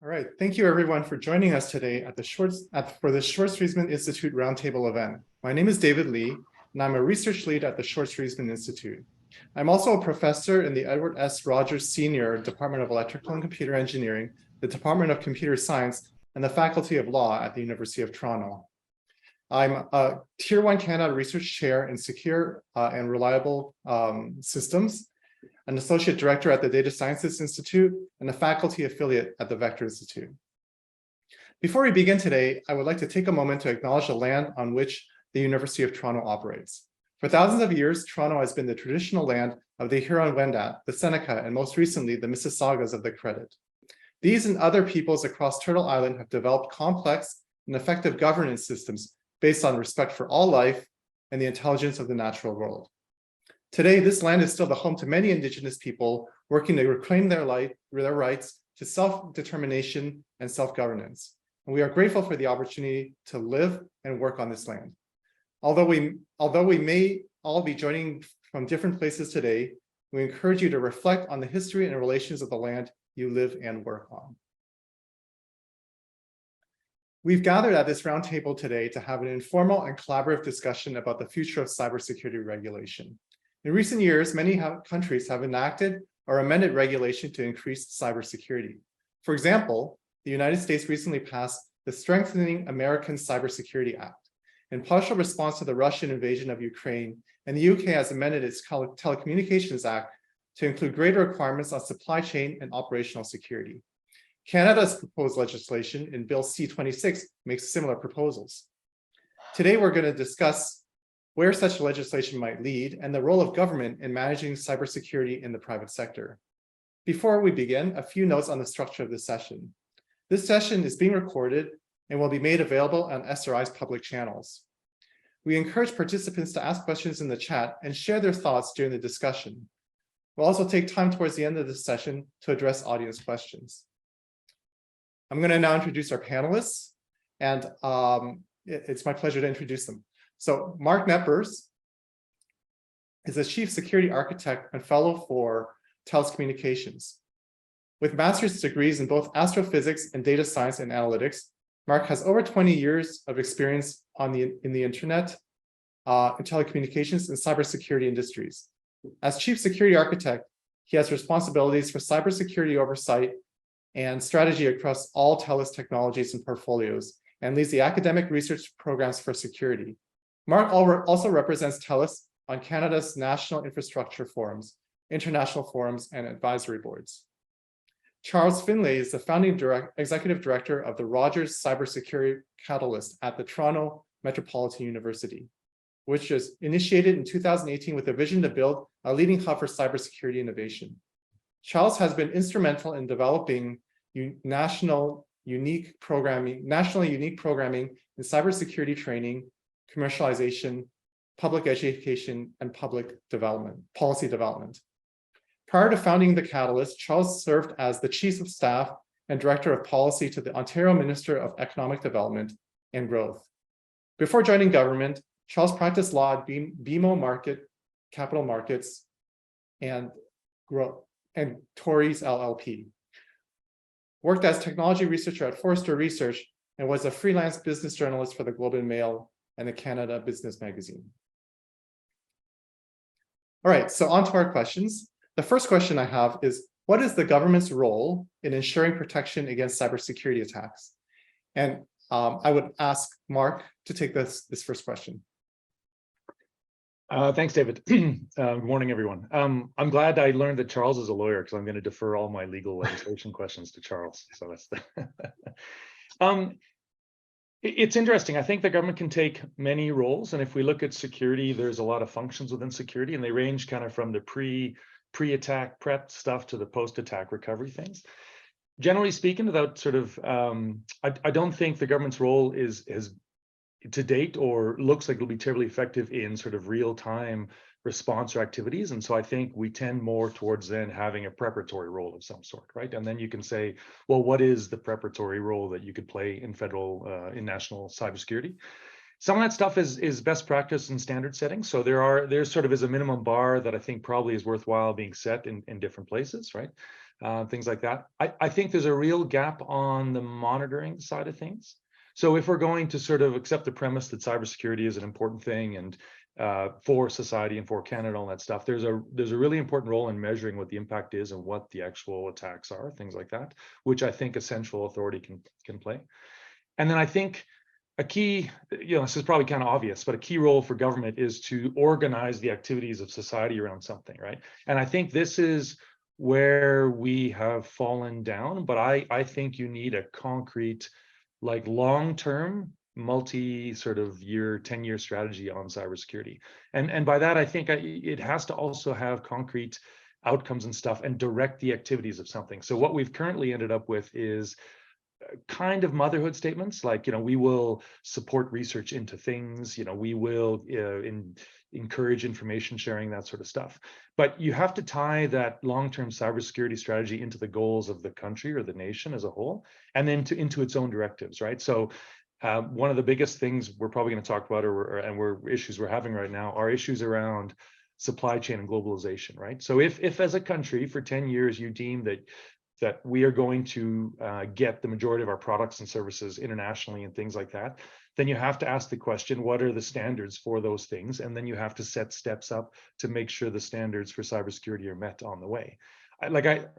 All right, thank you everyone for joining us today at the for the Schwartz Reisman Institute Roundtable event. My name is David Lee, and I'm a research lead at the Schwartz Reisman Institute. I'm also a professor in the Edward S. Rogers Senior Department of Electrical and Computer Engineering, the Department of Computer Science, and the Faculty of Law at the University of Toronto. I'm a Tier 1 Canada Research Chair in Secure and Reliable Systems, an associate director at the Data Sciences Institute, and a faculty affiliate at the Vector Institute. Before we begin today, I would like to take a moment to acknowledge the land on which the University of Toronto operates. For thousands of years, Toronto has been the traditional land of the Huron-Wendat, the Seneca, and most recently, the Mississaugas of the Credit. These and other peoples across Turtle Island have developed complex and effective governance systems based on respect for all life and the intelligence of the natural world. Today, this land is still the home to many Indigenous people working to reclaim their rights to self-determination and self-governance. And we are grateful for the opportunity to live and work on this land. Although we may all be joining from different places today, we encourage you to reflect on the history and relations of the land you live and work on. We've gathered at this roundtable today to have an informal and collaborative discussion about the future of cybersecurity regulation. In recent years, many countries have enacted or amended regulation to increase cybersecurity. For example, the United States recently passed the Strengthening American Cybersecurity Act. In partial response to the Russian invasion of Ukraine, and the UK has amended its Telecommunications Act to include greater requirements on supply chain and operational security. Canada's proposed legislation in Bill C-26 makes similar proposals. Today, we're going to discuss where such legislation might lead and the role of government in managing cybersecurity in the private sector. Before we begin, a few notes on the structure of this session. This session is being recorded and will be made available on SRI's public channels. We encourage participants to ask questions in the chat and share their thoughts during the discussion. We'll also take time towards the end of this session to address audience questions. I'm going to now introduce our panelists, and it's my pleasure to introduce them. So Mark Neppers is a chief security architect and fellow for Telecommunications. With master's degrees in both astrophysics and data science and analytics, Mark has over 20 years of experience in the internet, in telecommunications, and cybersecurity industries. As chief security architect, he has responsibilities for cybersecurity oversight and strategy across all TELUS technologies and portfolios, and leads the academic research programs for security. Mark also represents TELUS on Canada's national infrastructure forums, international forums, and advisory boards. Charles Finlay is the founding executive director of the Rogers Cybersecurity Catalyst at the Toronto Metropolitan University, which was initiated in 2018 with a vision to build a leading hub for cybersecurity innovation. Charles has been instrumental in developing nationally unique programming in cybersecurity training, commercialization, public education, and policy development. Prior to founding the Catalyst, Charles served as the Chief of Staff and Director of Policy to the Ontario Minister of Economic Development and Growth. Before joining government, Charles practiced law at BMO Capital Markets and Torys LLP. Worked as technology researcher at Forrester Research and was a freelance business journalist for the Globe and Mail and the Canada Business Magazine. All right, so on to our questions. The first question I have is, what is the government's role in ensuring protection against cybersecurity attacks? And I would ask Mark to take this first question. Thanks, David. Good morning, everyone. I'm glad I learned that Charles is a lawyer because I'm going to defer all my legal legislation questions to Charles. So that's it's interesting. I think the government can take many roles, and if we look at security, there's a lot of functions within security, and they range kind of from the pre-attack prep stuff to the post-attack recovery things. Generally speaking, without sort of, I don't think the government's role is to date or looks like it'll be terribly effective in sort of real-time response or activities. And so I think we tend more towards then having a preparatory role of some sort, right? And then you can say, well, what is the preparatory role that you could play in national cybersecurity? Some of that stuff is best practice and standard setting. So there's sort of is a minimum bar that I think probably is worthwhile being set in different places, right? Things like that. I think there's a real gap on the monitoring side of things. So if we're going to sort of accept the premise that cybersecurity is an important thing and for society and for Canada, all that stuff, there's a really important role in measuring what the impact is and what the actual attacks are, things like that, which I think a central authority can play. And then I think a key, this is probably kind of obvious, but a key role for government is to organize the activities of society around something, right? And I think this is where we have fallen down, but I think you need a concrete, like long-term, multi sort of year, 10-year strategy on cybersecurity. And by that, I think it has to also have concrete outcomes and stuff and direct the activities of something. So what we've currently ended up with is kind of motherhood statements, like, we will support research into things, we will encourage information sharing, that sort of stuff. But you have to tie that long-term cybersecurity strategy into the goals of the country or the nation as a whole, and then into its own directives, right? So one of the biggest things we're probably going to talk about, issues we're having right now, are issues around supply chain and globalization, right? So if as a country for 10 years you deem that we are going to get the majority of our products and services internationally and things like that, then you have to ask the question, what are the standards for those things? And then you have to set steps up to make sure the standards for cybersecurity are met on the way.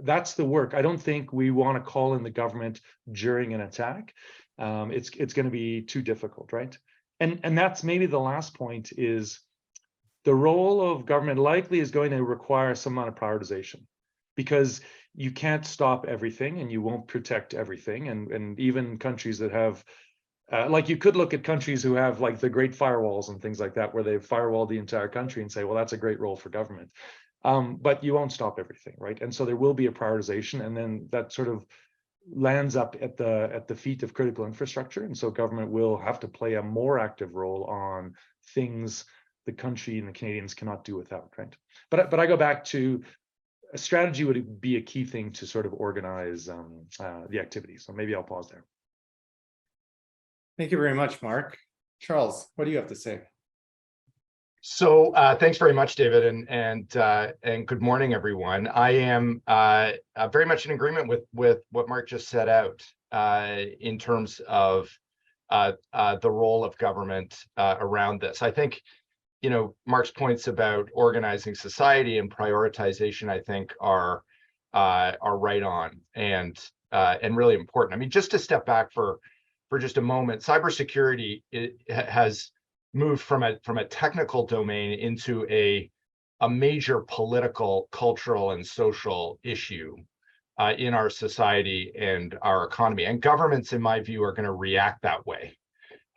That's the work. I don't think we want to call in the government during an attack. It's going to be too difficult, right? And that's maybe the last point, is the role of government likely is going to require some amount of prioritization, because you can't stop everything and you won't protect everything. And even countries that have, like, you could look at countries who have like the great firewalls and things like that, where they've firewalled the entire country and say, well, that's a great role for government. But you won't stop everything, right? And so there will be a prioritization, and then that sort of lands up at the feet of critical infrastructure. And so government will have to play a more active role on things the country and the Canadians cannot do without, right? But I go back to, a strategy would be a key thing to sort of organize the activity. So maybe I'll pause there. Thank you very much, Mark. Charles, what do you have to say? So thanks very much, David, and good morning, everyone. I am very much in agreement with what Mark just set out in terms of the role of government around this. I think, Mark's points about organizing society and prioritization, I think, are right on and really important. I mean, just to step back for just a moment, cybersecurity has moved from a technical domain into a major political, cultural, and social issue in our society and our economy. And governments, in my view, are going to react that way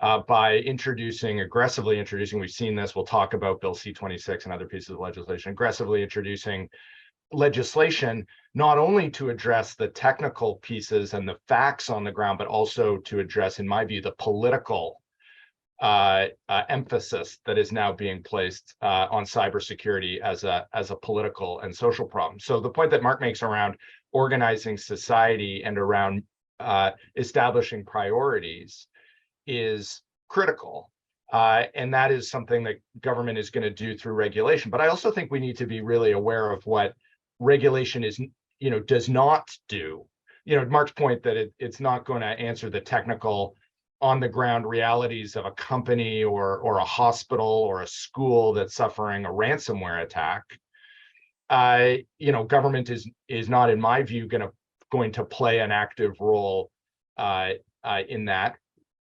by aggressively introducing, we've seen this, we'll talk about Bill C-26 and other pieces of legislation, aggressively introducing legislation, not only to address the technical pieces and the facts on the ground, but also to address, in my view, the political emphasis that is now being placed on cybersecurity as a political and social problem. So the point that Mark makes around organizing society and around establishing priorities is critical. And that is something that government is going to do through regulation. But I also think we need to be really aware of what regulation does not do. Mark's point that it's not going to answer the technical, on the ground realities of a company or a hospital or a school that's suffering a ransomware attack. Government is not, in my view, going to play an active role in that.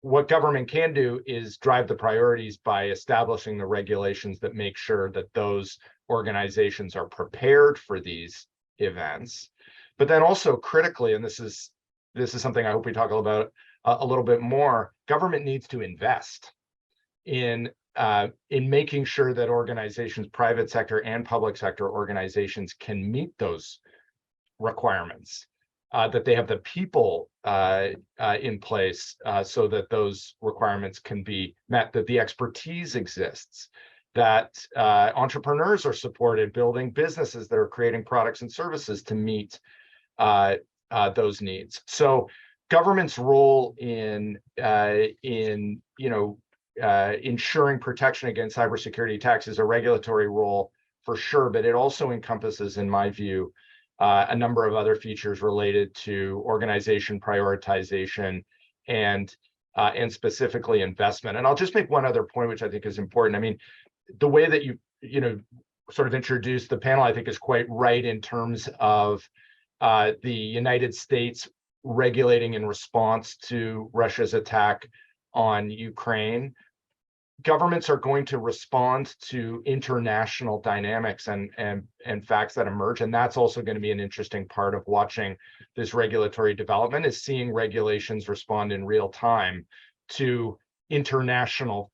What government can do is drive the priorities by establishing the regulations that make sure that those organizations are prepared for these events. But then also critically, and this is something I hope we talk about a little bit more, government needs to invest in making sure that organizations, private sector and public sector organizations, can meet those requirements, that they have the people in place so that those requirements can be met, that the expertise exists, that entrepreneurs are supported building businesses that are creating products and services to meet those needs. So government's role in ensuring protection against cybersecurity attacks is a regulatory role for sure, but it also encompasses, in my view, a number of other features related to organization, prioritization, and specifically investment. And I'll just make one other point, which I think is important. I mean, the way that you sort of introduced the panel, I think, is quite right in terms of the United States regulating in response to Russia's attack on Ukraine. Governments are going to respond to international dynamics and facts that emerge, and that's also going to be an interesting part of watching this regulatory development, is seeing regulations respond in real time to international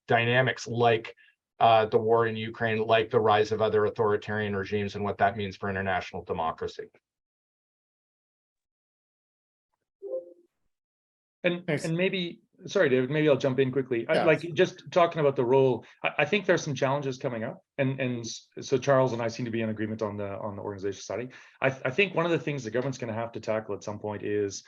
dynamics like the war in Ukraine, like the rise of other authoritarian regimes, and what that means for international democracy. And maybe, sorry, David, maybe I'll jump in quickly. Yeah. Like just talking about the role, I think there's some challenges coming up, and so Charles and I seem to be in agreement on the organization study. I think one of the things the government's going to have to tackle at some point is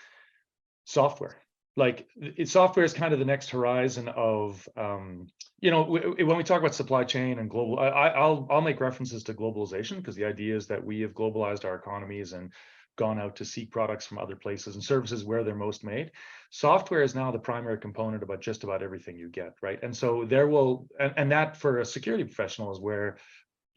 software. Like software is kind of the next horizon of, when we talk about supply chain and global, I'll make references to globalization, because the idea is that we have globalized our economies and gone out to seek products from other places and services where they're most made. Software is now the primary component about just about everything you get, right? And so there will, and that for a security professional is where,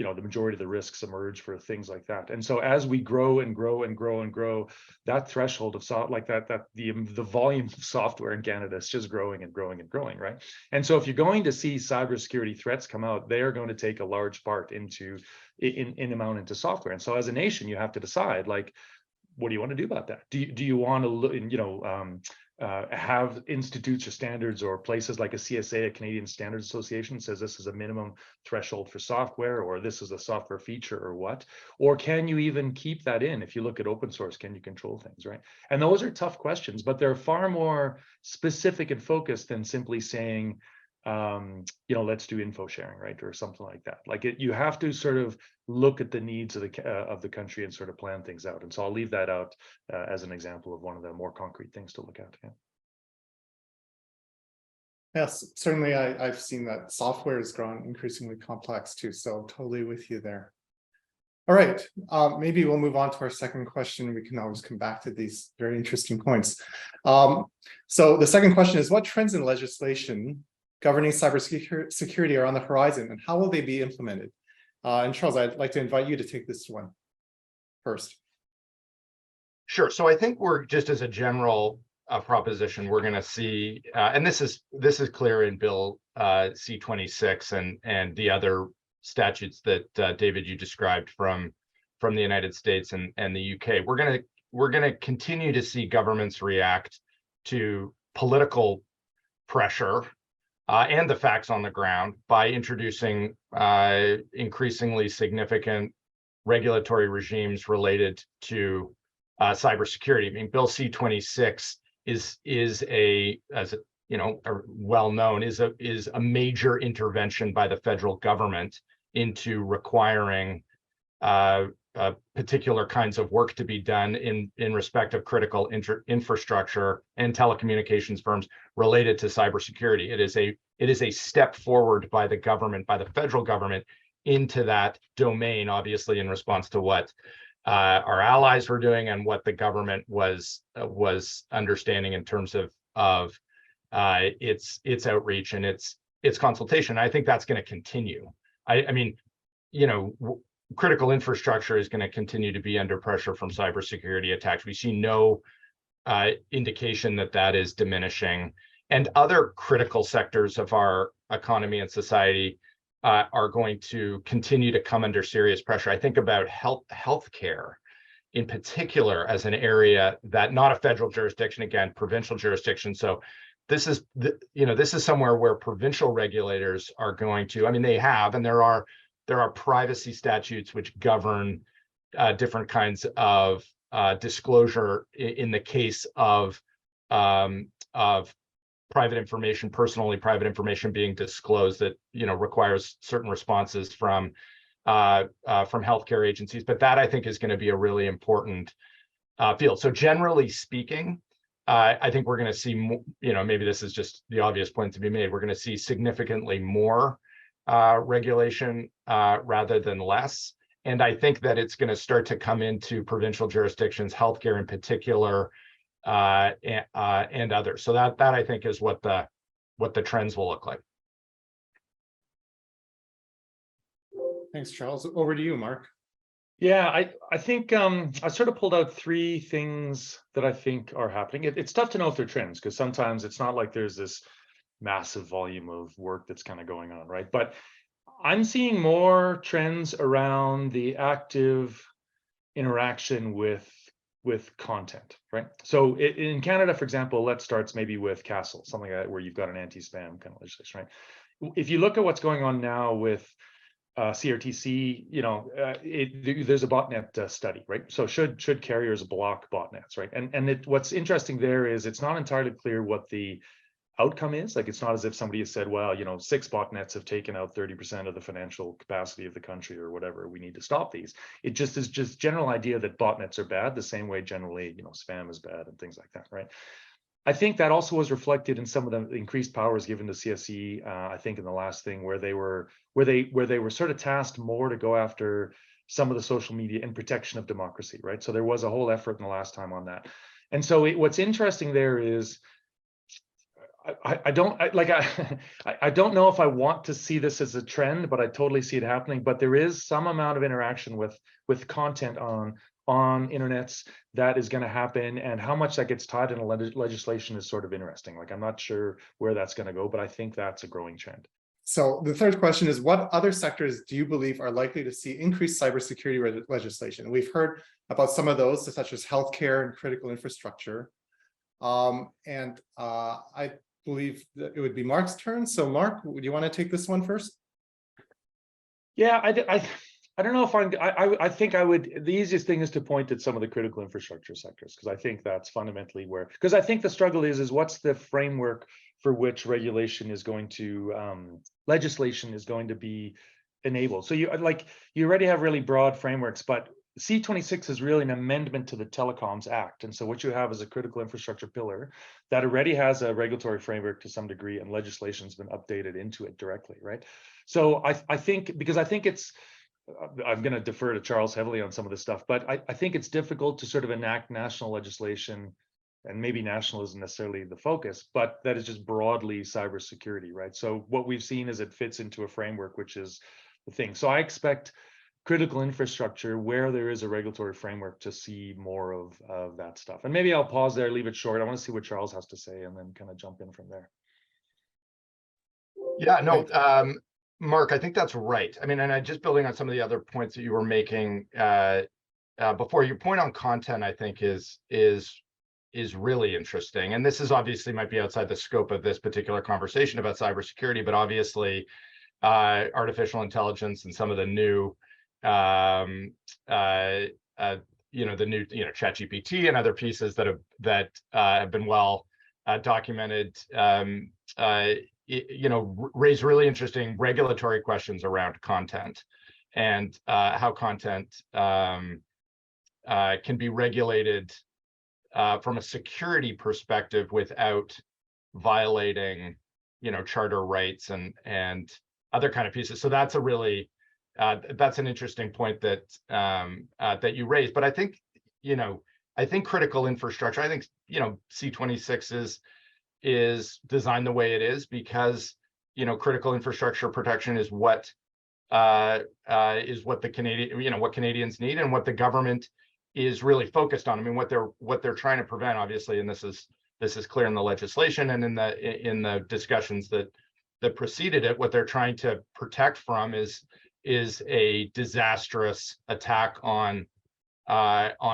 the majority of the risks emerge for things like that. And so as we grow and grow and grow and grow, that threshold of the volume of software in Canada is just growing and growing and growing, right? And so if you're going to see cybersecurity threats come out, they are going to take a large part into amount into software. And so as a nation, you have to decide, like, what do you want to do about that? Do you want to have institutes or standards or places like a CSA, a Canadian Standards Association, says this is a minimum threshold for software, or this is a software feature, or what? Or can you even keep that in? If you look at open source, can you control things, right? And those are tough questions, but they're far more specific and focused than simply saying, let's do info sharing, right, or something like that. Like you have to sort of look at the needs of the country and sort of plan things out. And so I'll leave that out as an example of one of the more concrete things to look at. Yeah. Yes, certainly. I've seen that software has grown increasingly complex too. So I'm totally with you there. All right, maybe we'll move on to our second question. We can always come back to these very interesting points. So the second question is, what trends in legislation governing cybersecurity are on the horizon, and how will they be implemented? And Charles, I'd like to invite you to take this one first. Sure. So I think we're, just as a general proposition, we're going to see, and this is clear in Bill C-26 and the other statutes that David, you described from the United States and the UK. We're going to continue to see governments react to political pressure and the facts on the ground by introducing increasingly significant regulatory regimes related to cybersecurity. I mean, Bill C-26 is well known, is a major intervention by the federal government into requiring particular kinds of work to be done in respect of critical infrastructure and telecommunications firms related to cybersecurity. It is a step forward by the government, by the federal government, into that domain, obviously in response to what our allies were doing and what the government was understanding in terms of its outreach and its consultation. I think that's going to continue. I mean, critical infrastructure is going to continue to be under pressure from cybersecurity attacks. We see no indication that is diminishing. And other critical sectors of our economy and society are going to continue to come under serious pressure. I think about healthcare in particular as an area that, not a federal jurisdiction, again, provincial jurisdiction. So this is somewhere where provincial regulators are going to, I mean, they have, and there are privacy statutes which govern different kinds of disclosure in the case of private information, personally private information being disclosed that requires certain responses from healthcare agencies. But that, I think, is going to be a really important field. So generally speaking, I think we're going to see more, maybe this is just the obvious point to be made. We're going to see significantly more regulation rather than less. And I think that it's going to start to come into provincial jurisdictions, healthcare in particular, and others. So that I think is what the trends will look like. Thanks, Charles. Over to you, Mark. Yeah, I think I sort of pulled out 3 things that I think are happening. It's tough to know if they're trends because sometimes it's not like there's this massive volume of work that's kind of going on, right? But I'm seeing more trends around the active interaction with content, right? So in Canada, for example, let's start maybe with Castle, something like that, where you've got an anti-spam kind of legislation, right? If you look at what's going on now with CRTC, there's a botnet study, right? So should carriers block botnets, right? And what's interesting there is it's not entirely clear what the outcome is. Like, it's not as if somebody has said, well, 6 botnets have taken out 30% of the financial capacity of the country or whatever, we need to stop these. It just is just general idea that botnets are bad, the same way generally, spam is bad and things like that, right? I think that also was reflected in some of the increased powers given to CSE. I think in the last thing where they were sort of tasked more to go after some of the social media in protection of democracy, right? So there was a whole effort in the last time on that. And so what's interesting there is I don't know if I want to see this as a trend, but I totally see it happening. But there is some amount of interaction with content on internets that is going to happen, and how much that gets tied in legislation is sort of interesting. Like, I'm not sure where that's going to go, but I think that's a growing trend. So the third question is, what other sectors do you believe are likely to see increased cybersecurity legislation? We've heard about some of those, such as healthcare and critical infrastructure. I believe that it would be Mark's turn. So Mark, would you want to take this one first? Yeah, I don't know if I think the easiest thing is to point at some of the critical infrastructure sectors, because I think that's fundamentally because I think the struggle is what's the framework for which legislation is going to be enabled. So you already have really broad frameworks, but C26 is really an amendment to the Telecoms Act. And so what you have is a critical infrastructure pillar that already has a regulatory framework to some degree, and legislation's been updated into it directly, right? So I think it's, I'm going to defer to Charles heavily on some of this stuff, but I think it's difficult to sort of enact national legislation, and maybe national isn't necessarily the focus, but that is just broadly cybersecurity, right? So what we've seen is it fits into a framework, which is the thing. So I expect critical infrastructure, where there is a regulatory framework, to see more of that stuff. And maybe I'll pause there, leave it short. I want to see what Charles has to say and then kind of jump in from there. Yeah, no, Mark, I think that's right. I mean, and just building on some of the other points that you were making before, your point on content, I think is really interesting. And this is obviously might be outside the scope of this particular conversation about cybersecurity, but obviously artificial intelligence and some of the new the new ChatGPT and other pieces that have been well documented raise really interesting regulatory questions around content, and how content can be regulated from a security perspective without violating charter rights and other kind of pieces. So that's a really that's an interesting point that that you raised. But I think critical infrastructure, I think C26 is designed the way it is because critical infrastructure protection is what the Canadian what Canadians need, and what the government is really focused on. I mean, what they're trying to prevent, obviously, and this is clear in the legislation and in the discussions that preceded it. What they're trying to protect from is a disastrous attack on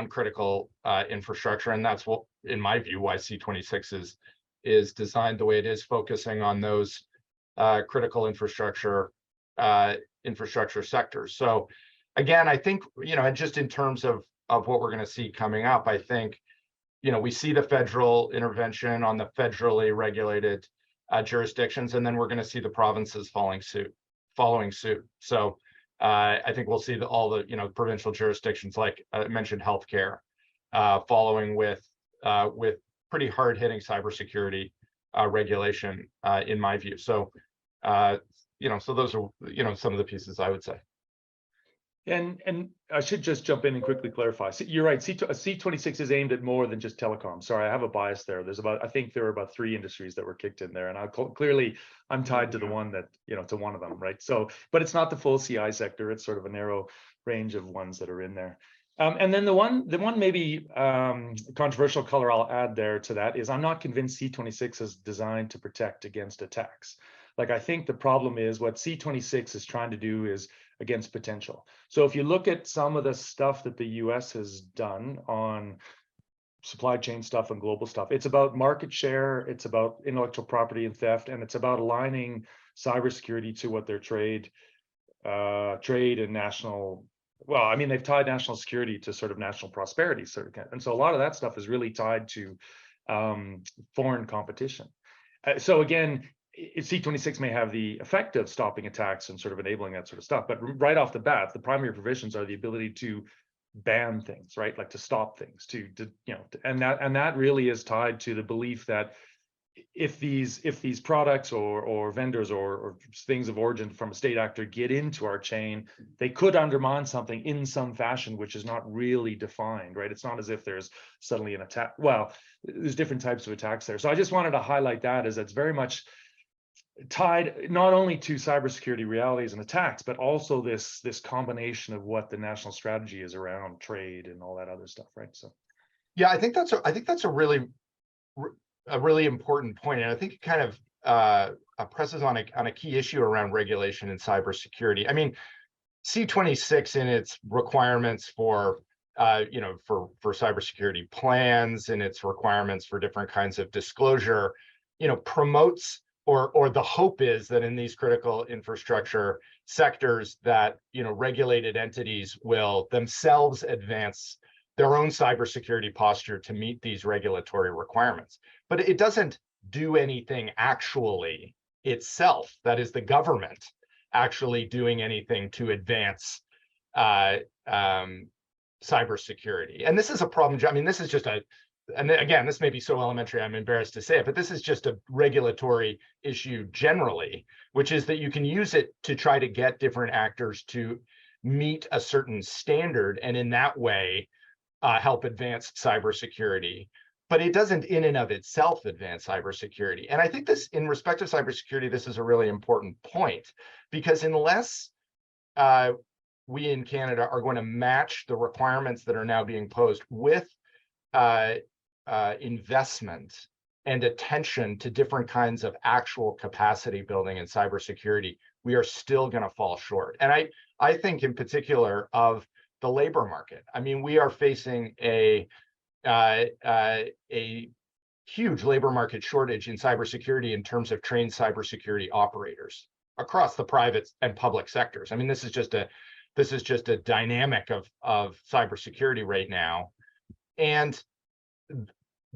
critical infrastructure, and that's what, in my view, why C26 is designed the way it is, focusing on those critical infrastructure sectors. So again, I think just in terms of what we're going to see coming up, I think we see the federal intervention on the federally regulated jurisdictions, and then we're going to see the provinces following suit. So I think we'll see all the provincial jurisdictions, like I mentioned, healthcare, following with pretty hard-hitting cybersecurity regulation in my view. So, so those are, some of the pieces I would say. And I should just jump in and quickly clarify. So you're right. C26 is aimed at more than just telecom. Sorry, I have a bias there. I think there were about 3 industries that were kicked in there, and clearly I'm tied to the one that, to one of them, right? So, but it's not the full CI sector. It's sort of a narrow range of ones that are in there. And then the one maybe controversial color I'll add there to that is I'm not convinced C26 is designed to protect against attacks. Like, I think the problem is what C26 is trying to do is against potential. So if you look at some of the stuff that the US has done on supply chain stuff and global stuff, it's about market share, it's about intellectual property and theft, and it's about aligning cybersecurity to what their trade and national, well, I mean, they've tied national security to sort of national prosperity, and so a lot of that stuff is really tied to foreign competition. So again, C26 may have the effect of stopping attacks and sort of enabling that sort of stuff, but right off the bat, the primary provisions are the ability to ban things, right? Like to stop things, and that really is tied to the belief that if these products or vendors or things of origin from a state actor get into our chain, they could undermine something in some fashion, which is not really defined, right? It's not as if there's suddenly an attack. Well, there's different types of attacks there. So I just wanted to highlight that as it's very much tied not only to cybersecurity realities and attacks, but also this combination of what the national strategy is around trade and all that other stuff, right? So, yeah, I think that's a really important point, and I think it kind of presses on a key issue around regulation in cybersecurity. I mean, C26 in its requirements for cybersecurity plans and its requirements for different kinds of disclosure, promotes. Or the hope is that in these critical infrastructure sectors that regulated entities will themselves advance their own cybersecurity posture to meet these regulatory requirements. But it doesn't do anything actually itself. That is, the government actually doing anything to advance cybersecurity. And this is a problem. I mean, this is just and again, this may be so elementary, I'm embarrassed to say it, but this is just a regulatory issue generally, which is that you can use it to try to get different actors to meet a certain standard and in that way help advance cybersecurity. But it doesn't in and of itself advance cybersecurity. And I think this, in respect of cybersecurity, this is a really important point, because unless we in Canada are going to match the requirements that are now being posed with investment and attention to different kinds of actual capacity building in cybersecurity, we are still going to fall short. And I think in particular of the labor market. I mean, we are facing a huge labor market shortage in cybersecurity in terms of trained cybersecurity operators across the private and public sectors. I mean, this is just a dynamic of cybersecurity right now. And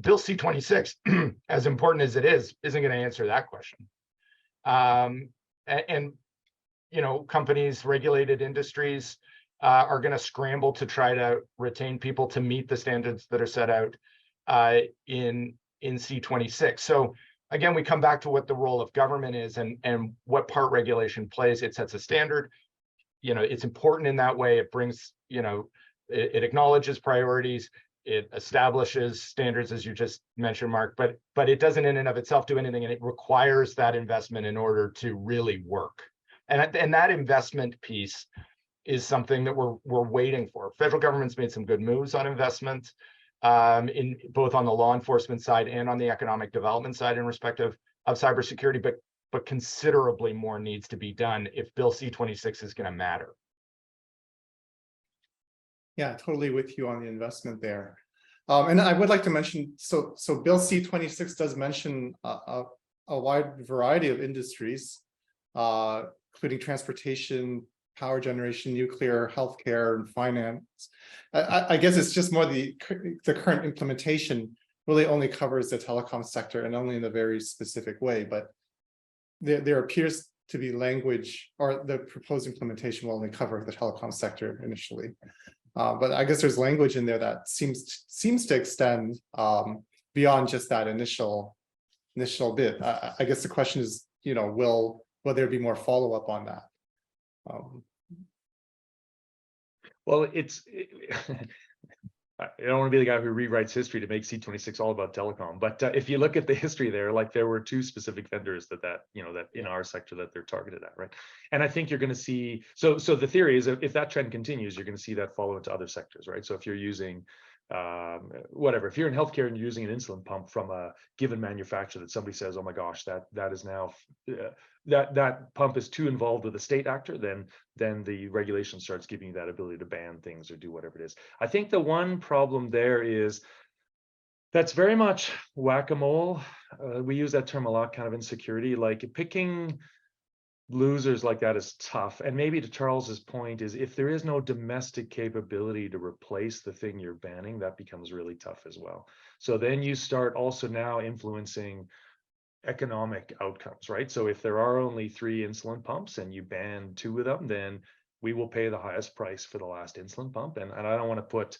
Bill C-26, as important as it is, isn't going to answer that question. And companies, regulated industries are going to scramble to try to retain people to meet the standards that are set out in C-26. So again, we come back to what the role of government is and what part regulation plays. It sets a standard. It's important in that way. It brings, it acknowledges priorities. It establishes standards, as you just mentioned, Mark, but it doesn't in and of itself do anything, and it requires that investment in order to really work. And that investment piece is something that we're waiting for. Federal government's made some good moves on investment, in both on the law enforcement side and on the economic development side in respect of cybersecurity, but considerably more needs to be done if Bill C-26 is going to matter. Yeah, totally with you on the investment there. And I would like to mention, so Bill C-26 does mention a wide variety of industries, including transportation, power generation, nuclear, healthcare, and finance. I guess it's just more the current implementation really only covers the telecom sector and only in a very specific way. But there appears to be language, or the proposed implementation will only cover the telecom sector initially. But I guess there's language in there that seems to extend beyond just that initial bit. I guess the question is, will there be more follow-up on that? Well, I don't want to be the guy who rewrites history to make C26 all about telecom, but if you look at the history there, like there were two specific vendors that in our sector that they're targeted at, right? And I think you're going to see, so the theory is if that trend continues, you're going to see that follow into other sectors, right? So if you're using whatever, if you're in healthcare and you're using an insulin pump from a given manufacturer that somebody says, oh my gosh, that is now that pump is too involved with a state actor, then the regulation starts giving you that ability to ban things or do whatever it is. I think the one problem there is that's very much whack-a-mole. We use that term a lot, kind of in security, like picking losers like that is tough. And maybe to Charles's point is if there is no domestic capability to replace the thing you're banning, that becomes really tough as well. So then you start also now influencing economic outcomes, right? So if there are only 3 insulin pumps and you ban 2 of them, then we will pay the highest price for the last insulin pump. And I don't want to put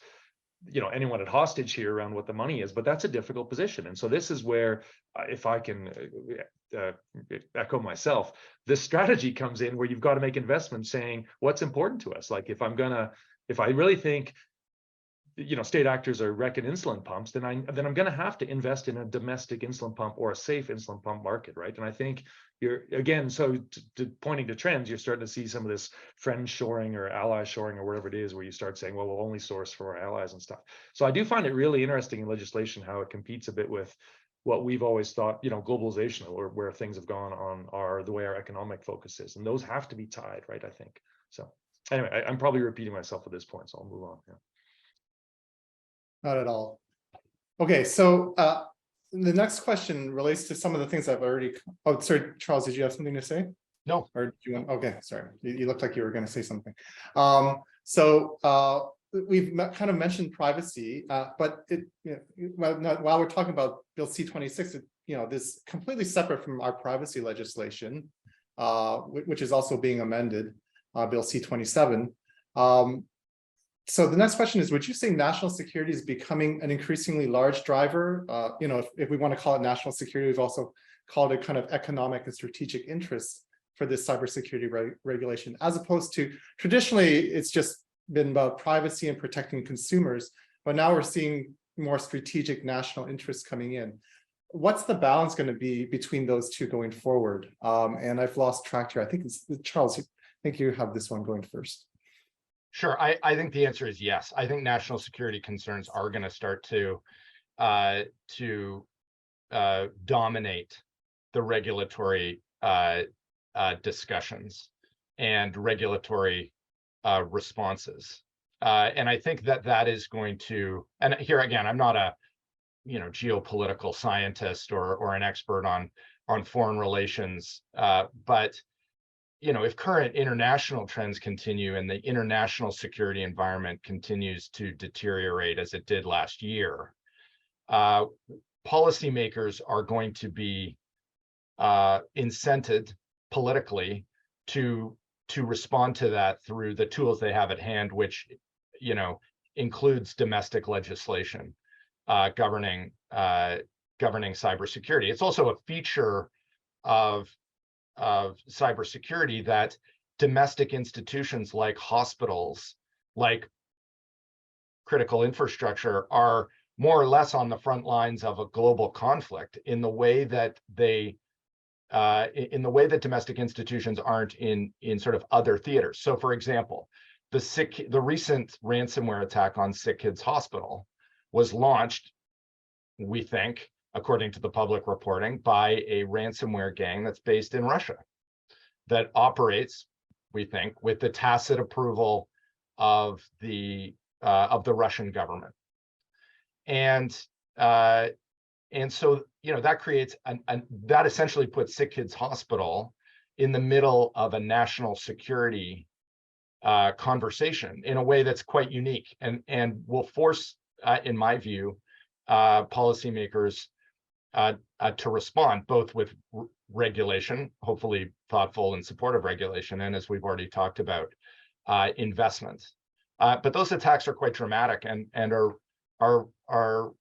anyone at hostage here around what the money is, but that's a difficult position. And so this is where, if I can echo myself, this strategy comes in where you've got to make investments saying what's important to us. Like if I really think state actors are wrecking insulin pumps, then I'm going to have to invest in a domestic insulin pump or a safe insulin pump market, right? And I think you're, again, so pointing to trends, you're starting to see some of this friend shoring or ally shoring or whatever it is, where you start saying, well, we'll only source for our allies and stuff. So I do find it really interesting in legislation how it competes a bit with what we've always thought, globalization, or where things have gone on the way our economic focus is. And those have to be tied, right, I think. So anyway, I'm probably repeating myself at this point, so I'll move on. Yeah. Not at all. Okay, so the next question relates to some of the things I've already. Oh, sorry, Charles, did you have something to say? No. Or do you want? Okay, sorry. You looked like you were going to say something. We've kind of mentioned privacy, but while we're talking about Bill C-26, this completely separate from our privacy legislation, which is also being amended, Bill C-27. So the next question is, would you say national security is becoming an increasingly large driver? If we want to call it national security, we've also called it kind of economic and strategic interests for this cybersecurity regulation, as opposed to traditionally, it's just been about privacy and protecting consumers, but now we're seeing more strategic national interests coming in. What's the balance going to be between those two going forward? And I've lost track here. I think it's Charles. I think you have this one going first. Sure. I think the answer is yes. I think national security concerns are going to start to dominate the regulatory discussions and regulatory responses. And I think that is going to, and here again, I'm not a geopolitical scientist or an expert on foreign relations, but if current international trends continue and the international security environment continues to deteriorate as it did last year, policymakers are going to be incented politically to respond to that through the tools they have at hand, which includes domestic legislation governing cybersecurity. It's also a feature of cybersecurity that domestic institutions like hospitals, like critical infrastructure, are more or less on the front lines of a global conflict in the way that domestic institutions aren't in sort of other theaters. So, for example, the recent ransomware attack on Sick Kids Hospital was launched, we think, according to the public reporting, by a ransomware gang that's based in Russia, that operates, we think, with the tacit approval of the Russian government. And so that creates that essentially puts Sick Kids Hospital in the middle of a national security conversation in a way that's quite unique, and will force, in my view, policymakers to respond, both with regulation, hopefully thoughtful and supportive regulation, and, as we've already talked about, investment. But those attacks are quite dramatic and are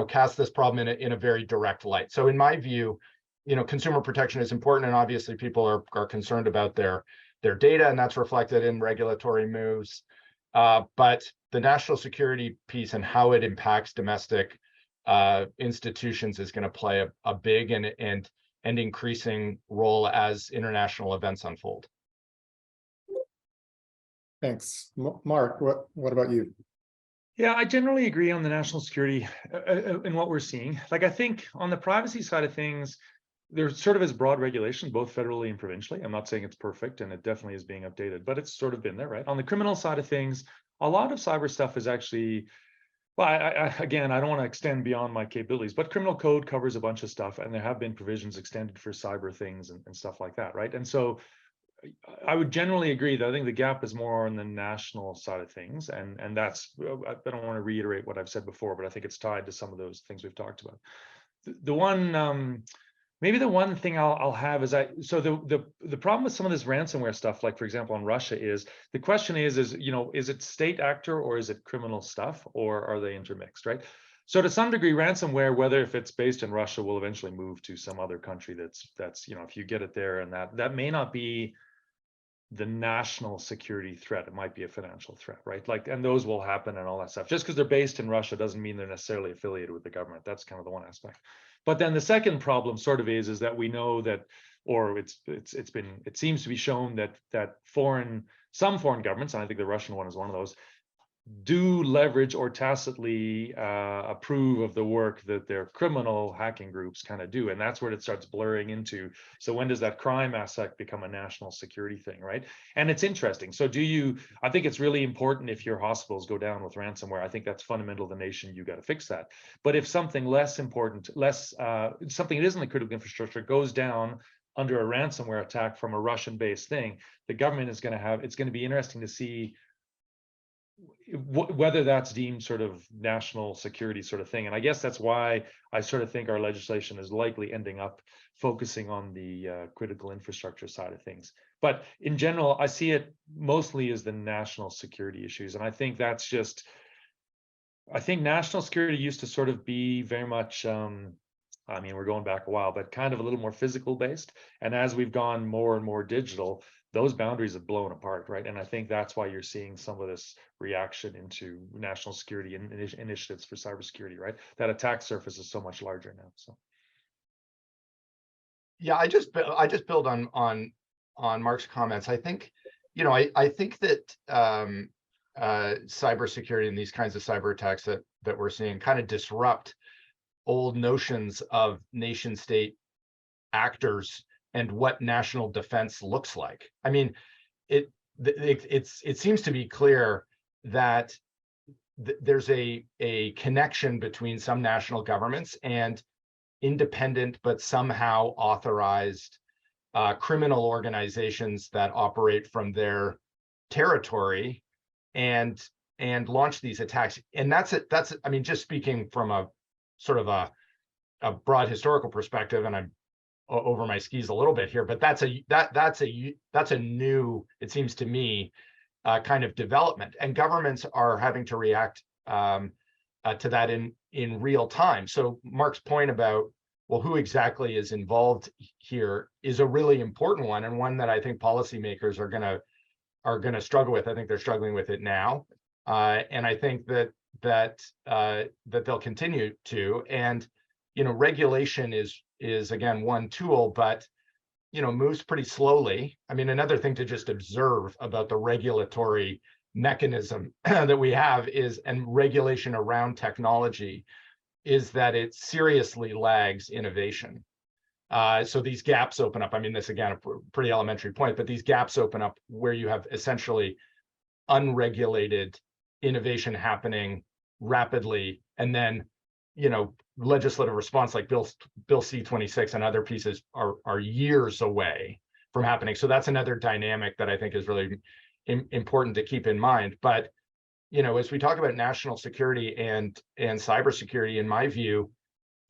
cast this problem in a very direct light. So in my view, consumer protection is important, and obviously people are concerned about their data, and that's reflected in regulatory moves. But the national security piece and how it impacts domestic institutions is going to play a big and increasing role as international events unfold. Thanks. Mark, what about you? Yeah, I generally agree on the national security in what we're seeing. Like, I think on the privacy side of things, there sort of is broad regulation, both federally and provincially. I'm not saying it's perfect, and it definitely is being updated, but it's sort of been there, right? On the criminal side of things, a lot of cyber stuff is actually, well, again, I don't want to extend beyond my capabilities, but criminal code covers a bunch of stuff, and there have been provisions extended for cyber things and stuff like that, right? And so I would generally agree that I think the gap is more on the national side of things, and that's, I don't want to reiterate what I've said before, but I think it's tied to some of those things we've talked about. The one, maybe the one thing I'll have is the problem with some of this ransomware stuff, like for example on Russia, is the question is it state actor or is it criminal stuff, or are they intermixed, right? So to some degree, ransomware, whether if it's based in Russia, will eventually move to some other country that's if you get it there, and that may not be the national security threat. It might be a financial threat, right? Like, and those will happen and all that stuff. Just because they're based in Russia doesn't mean they're necessarily affiliated with the government. That's kind of the one aspect. But then the second problem sort of is that we know that, or it seems to be shown that some foreign governments, and I think the Russian one is one of those, do leverage or tacitly approve of the work that their criminal hacking groups kind of do. And that's where it starts blurring into, so when does that crime aspect become a national security thing, right? And it's interesting. So I think it's really important if your hospitals go down with ransomware. I think that's fundamental to the nation. You got to fix that. But if something less important, something that isn't the critical infrastructure goes down under a ransomware attack from a Russian-based thing, the government is going to it's going to be interesting to see whether that's deemed sort of national security sort of thing. And I guess that's why I sort of think our legislation is likely ending up focusing on the critical infrastructure side of things. But in general, I see it mostly as the national security issues. And I think that's just, I think national security used to sort of be very much, I mean, we're going back a while, but kind of a little more physical based. And as we've gone more and more digital, those boundaries have blown apart, right? And I think that's why you're seeing some of this reaction into national security and initiatives for cybersecurity, right? That attack surface is so much larger now. So, yeah, I just build on Mark's comments. I think, I think that cybersecurity and these kinds of cyber attacks that we're seeing kind of disrupt old notions of nation state actors and what national defense looks like. I mean, it seems to be clear that there's a connection between some national governments and independent but somehow authorized criminal organizations that operate from their territory and launch these attacks. And that's I mean, just speaking from a sort of a broad historical perspective, and I'm over my skis a little bit here, but that's a new, it seems to me, kind of development, and governments are having to react to that in real time. So Mark's point about, well, who exactly is involved here is a really important one, and one that I think policymakers are gonna struggle with. I think they're struggling with it now, and I think that they'll continue to. And regulation is again one tool, but moves pretty slowly. I mean, another thing to just observe about the regulatory mechanism that we have is, and regulation around technology, is that it seriously lags innovation. So these gaps open up. I mean, this again, a pretty elementary point, but these gaps open up where you have essentially unregulated innovation happening rapidly, and then legislative response like Bill C-26 and other pieces are years away from happening. So that's another dynamic that I think is really important to keep in mind. But as we talk about national security and cybersecurity, in my view,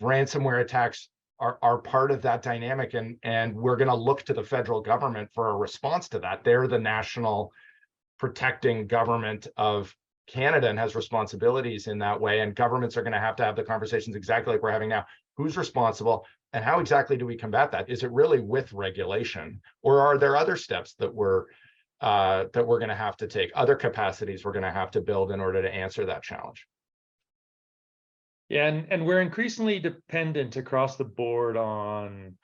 ransomware attacks are part of that dynamic, and we're going to look to the federal government for a response to that. They're the national protecting government of Canada and has responsibilities in that way, and governments are going to have the conversations exactly like we're having now. Who's responsible, and how exactly do we combat that? Is it really with regulation, or are there other steps that we're going to have to take, other capacities we're going to have to build in order to answer that challenge? Yeah, and we're increasingly dependent across the board on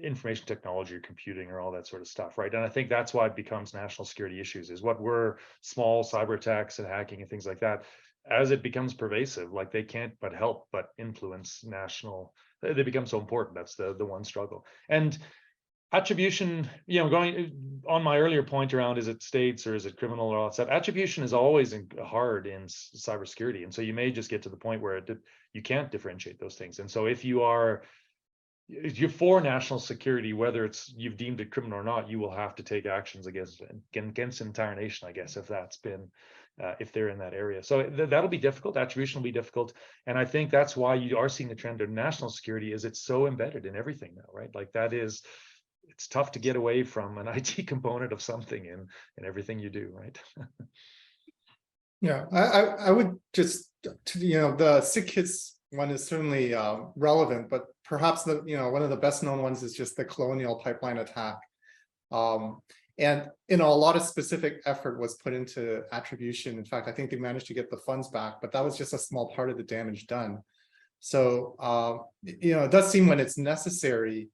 information technology or computing or all that sort of stuff, right? And I think that's why it becomes national security issues, is what were small cyber attacks and hacking and things like that. As it becomes pervasive, like they can't but help but influence national, they become so important. That's the one struggle. And attribution, going on my earlier point around, is it states or is it criminal or all that stuff? Attribution is always hard in cybersecurity, and so you may just get to the point where you can't differentiate those things. And so if you're for national security, whether it's you've deemed it criminal or not, you will have to take actions against an entire nation, I guess, if that's been if they're in that area. So that'll be difficult. Attribution will be difficult, and I think that's why you are seeing the trend of national security, is it's so embedded in everything now, right? Like it's tough to get away from an IT component of something in everything you do, right? Yeah, I would just, the sick kids one is certainly relevant, but perhaps one of the best known ones is just the Colonial Pipeline attack. And a lot of specific effort was put into attribution. In fact, I think they managed to get the funds back, but that was just a small part of the damage done. So it does seem when it's necessary,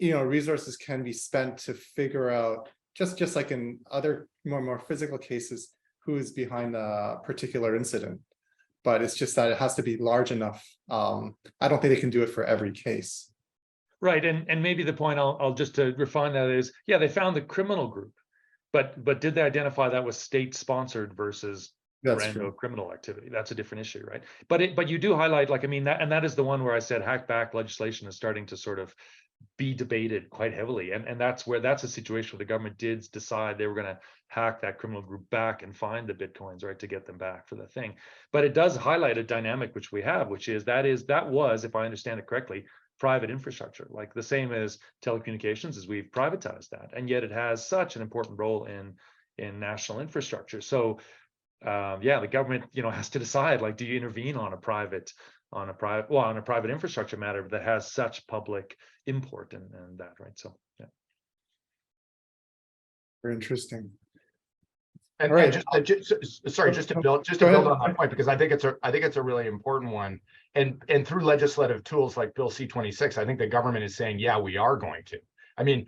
resources can be spent to figure out, just like in other more physical cases, who is behind a particular incident. But it's just that it has to be large enough. I don't think they can do it for every case. Right, and maybe the point I'll just to refine that is, yeah, they found the criminal group, but did they identify that was state-sponsored versus random criminal activity? That's a different issue, right? But you do highlight, like, I mean, that is the one where I said hackback legislation is starting to sort of be debated quite heavily, and that's a situation where the government did decide they were going to hack that criminal group back and find the bitcoins, right, to get them back for the thing. But it does highlight a dynamic which we have, which is that was, if I understand it correctly, private infrastructure, like the same as telecommunications, as we've privatized that, and yet it has such an important role in national infrastructure. So yeah, the government has to decide, like, do you intervene on a private infrastructure matter that has such public import and that, right? So yeah, Very interesting. And, right. and just to build on that point, because I think it's a really important one. And through legislative tools like Bill C-26, I think the government is saying, yeah, we are going to. I mean,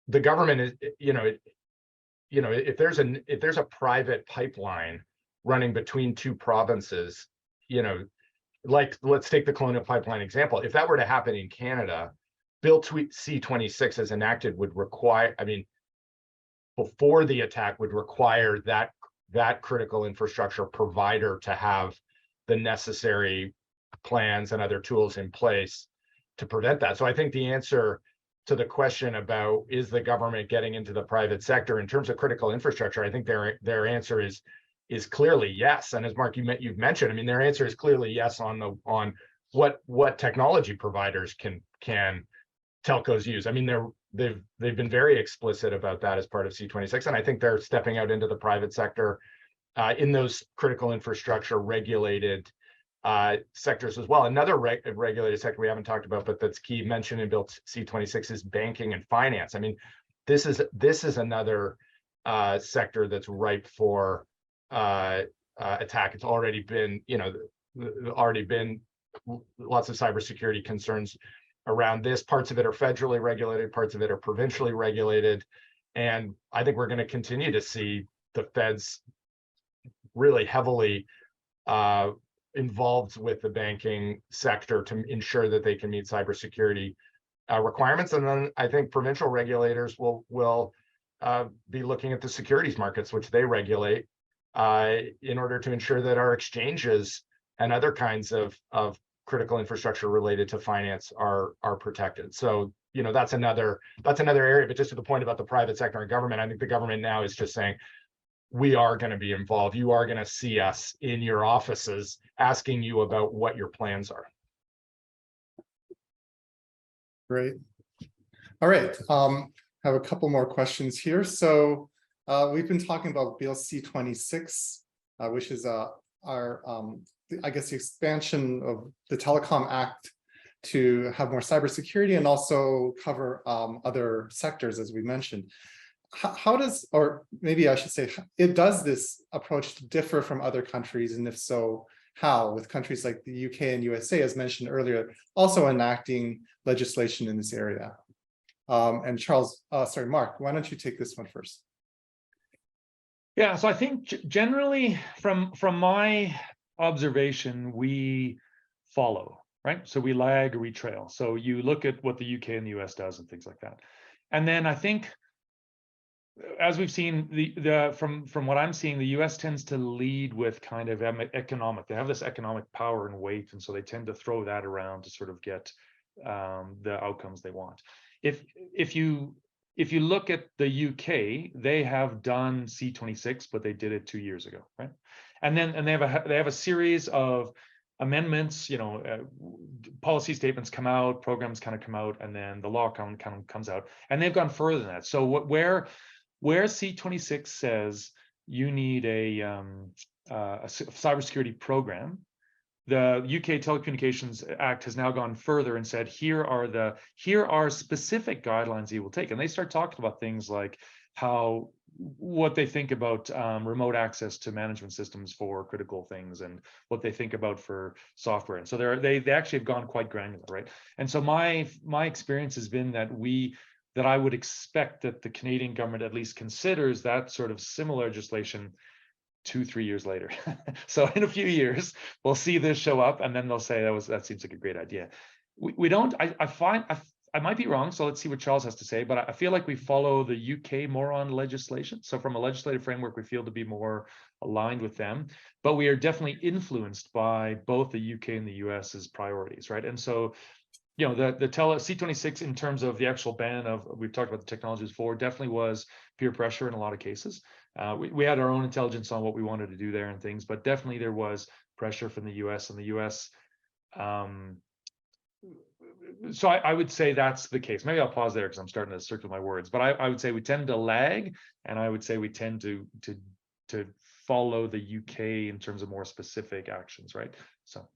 the government is, if there's a private pipeline running between two provinces, like, let's take the Colonial Pipeline example. If that were to happen in Canada, Bill C-26 as enacted would require, before the attack, would require that critical infrastructure provider to have the necessary plans and other tools in place to prevent that. So I think the answer to the question about, is the government getting into the private sector in terms of critical infrastructure, I think their answer is clearly yes. And as Mark, you've mentioned, their answer is clearly yes on what technology providers can telcos use. They've been very explicit about that as part of C-26, and I think they're stepping out into the private sector in those critical infrastructure regulated sectors as well. Another regulated sector we haven't talked about, but that's key, mentioned in Bill C-26, is banking and finance. This is another sector that's ripe for attack. It's already been, lots of cybersecurity concerns around this. Parts of it are federally regulated, parts of it are provincially regulated. And I think we're going to continue to see the feds really heavily involved with the banking sector to ensure that they can meet cybersecurity requirements. And then I think provincial regulators will be looking at the securities markets, which they regulate, in order to ensure that our exchanges and other kinds of critical infrastructure related to finance are protected. So, that's another area. But just to the point about the private sector and government, I think the government now is just saying, we are going to be involved. You are going to see us in your offices asking you about what your plans are. Great. All right. Have a couple more questions here. So We've been talking about Bill C-26, which is I guess the expansion of the Telecom Act to have more cybersecurity and also cover other sectors, as we mentioned. How does, or maybe I should say, does this approach differ from other countries? And if so, how, with countries like the UK and USA, as mentioned earlier, also enacting legislation in this area? And Mark, why don't you take this one first? Yeah, so I think generally from my observation, we follow, right? So we lag or we trail. So you look at what the UK and the US does and things like that. And then I think, as we've seen, from what I'm seeing, the US tends to lead with kind of economic. They have this economic power and weight, and so they tend to throw that around to sort of get the outcomes they want. If you look at the UK, they have done C-26, but they did it 2 years ago, right? And they have a series of amendments, policy statements come out, programs kind of come out, and then the law kind of comes out, and they've gone further than that. So where C-26 says you need a cybersecurity program, the UK Telecommunications Act has now gone further and said, here are specific guidelines you will take. And they start talking about things like what they think about remote access to management systems for critical things, and what they think about for software. And so they actually have gone quite granular, right? And so my experience has been that I would expect that the Canadian government at least considers that sort of similar legislation 2-3 years later. So in a few years, we'll see this show up, and then they'll say that seems like a great idea. We don't. I might be wrong, so let's see what Charles has to say. But I feel like we follow the UK more on legislation. So from a legislative framework, we feel to be more aligned with them. But we are definitely influenced by both the UK and the US's priorities, right? And so, the C-26 in terms of the actual ban of, we've talked about the technologies before, definitely was peer pressure in a lot of cases. We had our own intelligence on what we wanted to do there and things, but definitely there was pressure from the US, and the US. So I would say that's the case. Maybe I'll pause there because I'm starting to circle my words, but I would say we tend to lag, and I would say we tend to follow the UK in terms of more specific actions, right? So,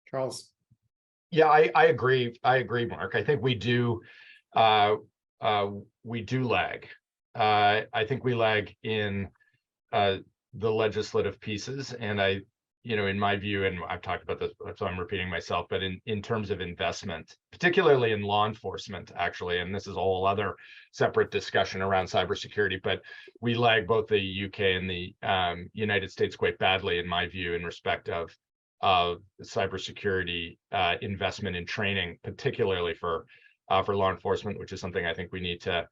Charles. Yeah, I agree. I agree, Mark. I think we do lag. I think we lag in the legislative pieces, and in my view, and I've talked about this, so I'm repeating myself, but in terms of investment, particularly in law enforcement, actually, and this is a whole other separate discussion around cybersecurity, but we lag both the UK and the United States quite badly, in my view, in respect of cybersecurity investment in training, particularly for law enforcement, which is something I think we need to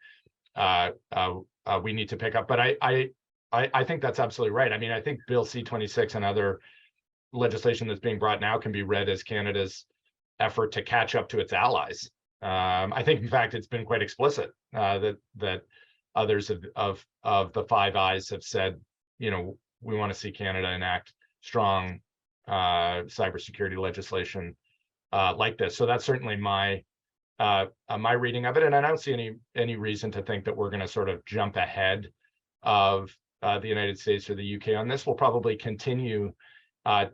pick up. But I think that's absolutely right. I mean, I think Bill C-26 and other legislation that's being brought now can be read as Canada's effort to catch up to its allies. I think, in fact, it's been quite explicit that others of the Five Eyes have said, we want to see Canada enact strong cybersecurity legislation like this. So that's certainly my reading of it, and I don't see any reason to think that we're going to sort of jump ahead of the United States or the UK on this. We'll probably continue to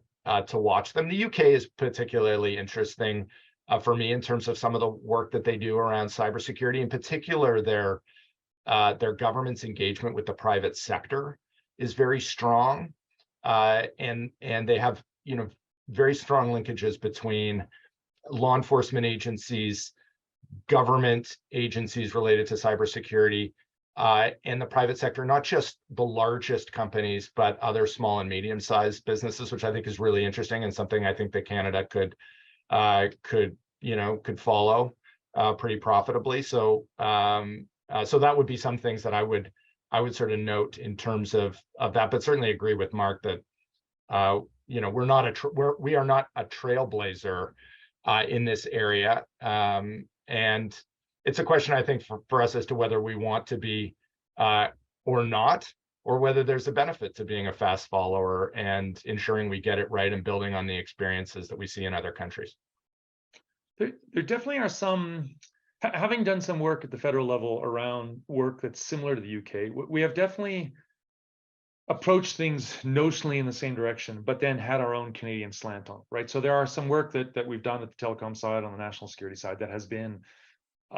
watch them. The UK is particularly interesting for me in terms of some of the work that they do around cybersecurity, in particular their government's engagement with the private sector is very strong, and they have very strong linkages between law enforcement agencies, government agencies related to cybersecurity, and the private sector, not just the largest companies, but other small and medium-sized businesses, which I think is really interesting and something I think that Canada could follow pretty profitably. So that would be some things that I would sort of note in terms of that, but certainly agree with Mark that we are not a trailblazer in this area, and it's a question, I think, for us as to whether we want to be or not, or whether there's a benefit to being a fast follower and ensuring we get it right and building on the experiences that we see in other countries. There definitely are some having done some work at the federal level around work that's similar to the UK, we have definitely approached things notionally in the same direction, but then had our own Canadian slant on it, right? So there are some work that we've done at the telecom side, on the national security side, that has been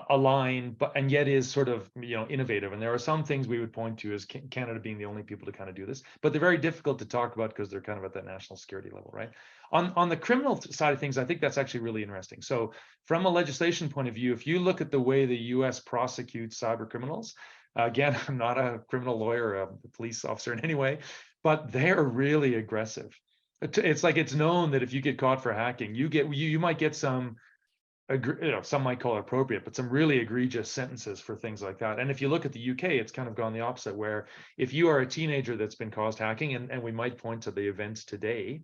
aligned, but and yet is sort of, you know, innovative. And there are some things we would point to as Canada being the only people to kind of do this, but they're very difficult to talk about because they're kind of at that national security level, right? On the criminal side of things, I think that's actually really interesting. So from a legislation point of view, if you look at the way the US prosecutes cyber criminals, again, I'm not a criminal lawyer or a police officer in any way, but they're really aggressive. It's like, it's known that if you get caught for hacking, you might get some, you know, some might call it appropriate, but some really egregious sentences for things like that. And if you look at the UK, it's kind of gone the opposite, where if you are a teenager that's been caused hacking, and we might point to the events today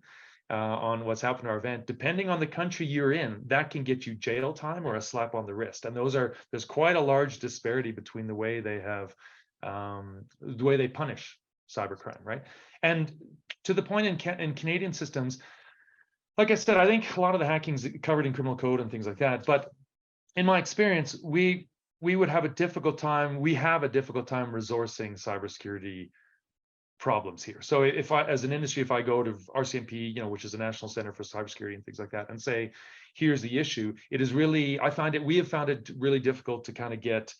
on what's happened to our event, depending on the country you're in, that can get you jail time or a slap on the wrist. And there's quite a large disparity between the way they have, the way they punish cybercrime, right? And to the point in Canadian systems, like I said, I think a lot of the hacking's covered in criminal code and things like that. But in my experience, we would have a difficult time. We have a difficult time resourcing cybersecurity problems here. So if I, as an industry, if I go to RCMP, you know, which is the National Center for Cybersecurity and things like that, and say, here's the issue, it is really, we have found it really difficult to kind of get,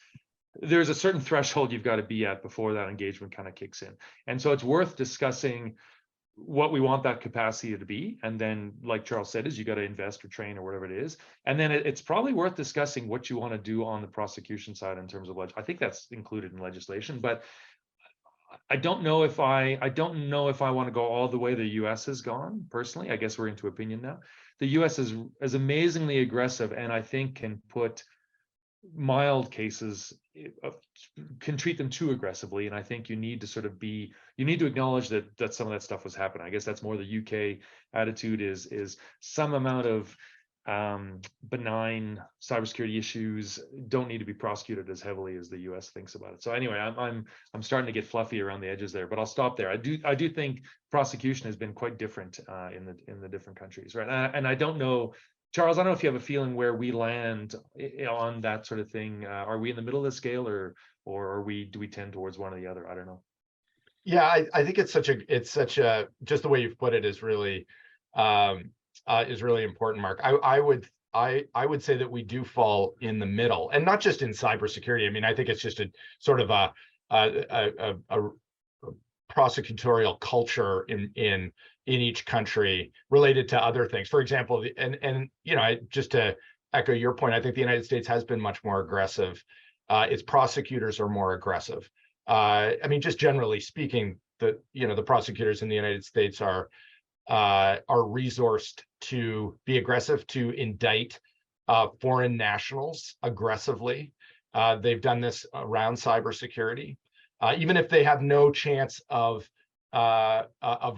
there's a certain threshold you've got to be at before that engagement kind of kicks in. And so it's worth discussing what we want that capacity to be. And then, like Charles said, is you got to invest or train or whatever it is. And then it's probably worth discussing what you want to do on the prosecution side in terms of I think that's included in legislation, but I don't know if I want to go all the way the US has gone. Personally, I guess we're into opinion now. The US is amazingly aggressive, and I think can put mild cases, can treat them too aggressively. And I think you need to sort of you need to acknowledge that some of that stuff was happening. I guess that's more the UK attitude, is some amount of benign cybersecurity issues don't need to be prosecuted as heavily as the US thinks about it. So anyway, I'm starting to get fluffy around the edges there, but I'll stop there. I do think prosecution has been quite different in the different countries, right? And I don't know, Charles, I don't know if you have a feeling where we land on that sort of thing. Are we in the middle of the scale, or do we tend towards one or the other? I don't know. Yeah, I think it's such a just the way you've put it is really important, Mark. I would say that we do fall in the middle, and not just in cybersecurity. I mean, I think it's just a sort of a prosecutorial culture in each country related to other things. For example, and you know, just to echo your point, I think the United States has been much more aggressive. Its prosecutors are more aggressive. I mean, just generally speaking, the prosecutors in the United States are resourced to be aggressive, to indict foreign nationals aggressively. They've done this around cybersecurity. Even if they have no chance of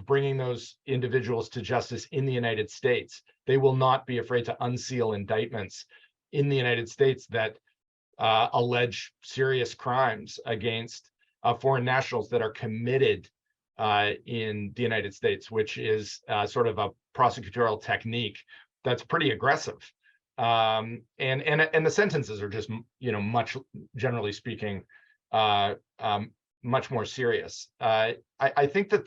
bringing those individuals to justice in the United States, they will not be afraid to unseal indictments in the United States that allege serious crimes against foreign nationals that are committed in the United States, which is sort of a prosecutorial technique that's pretty aggressive. And the sentences are just, much, generally speaking, much more serious. I think that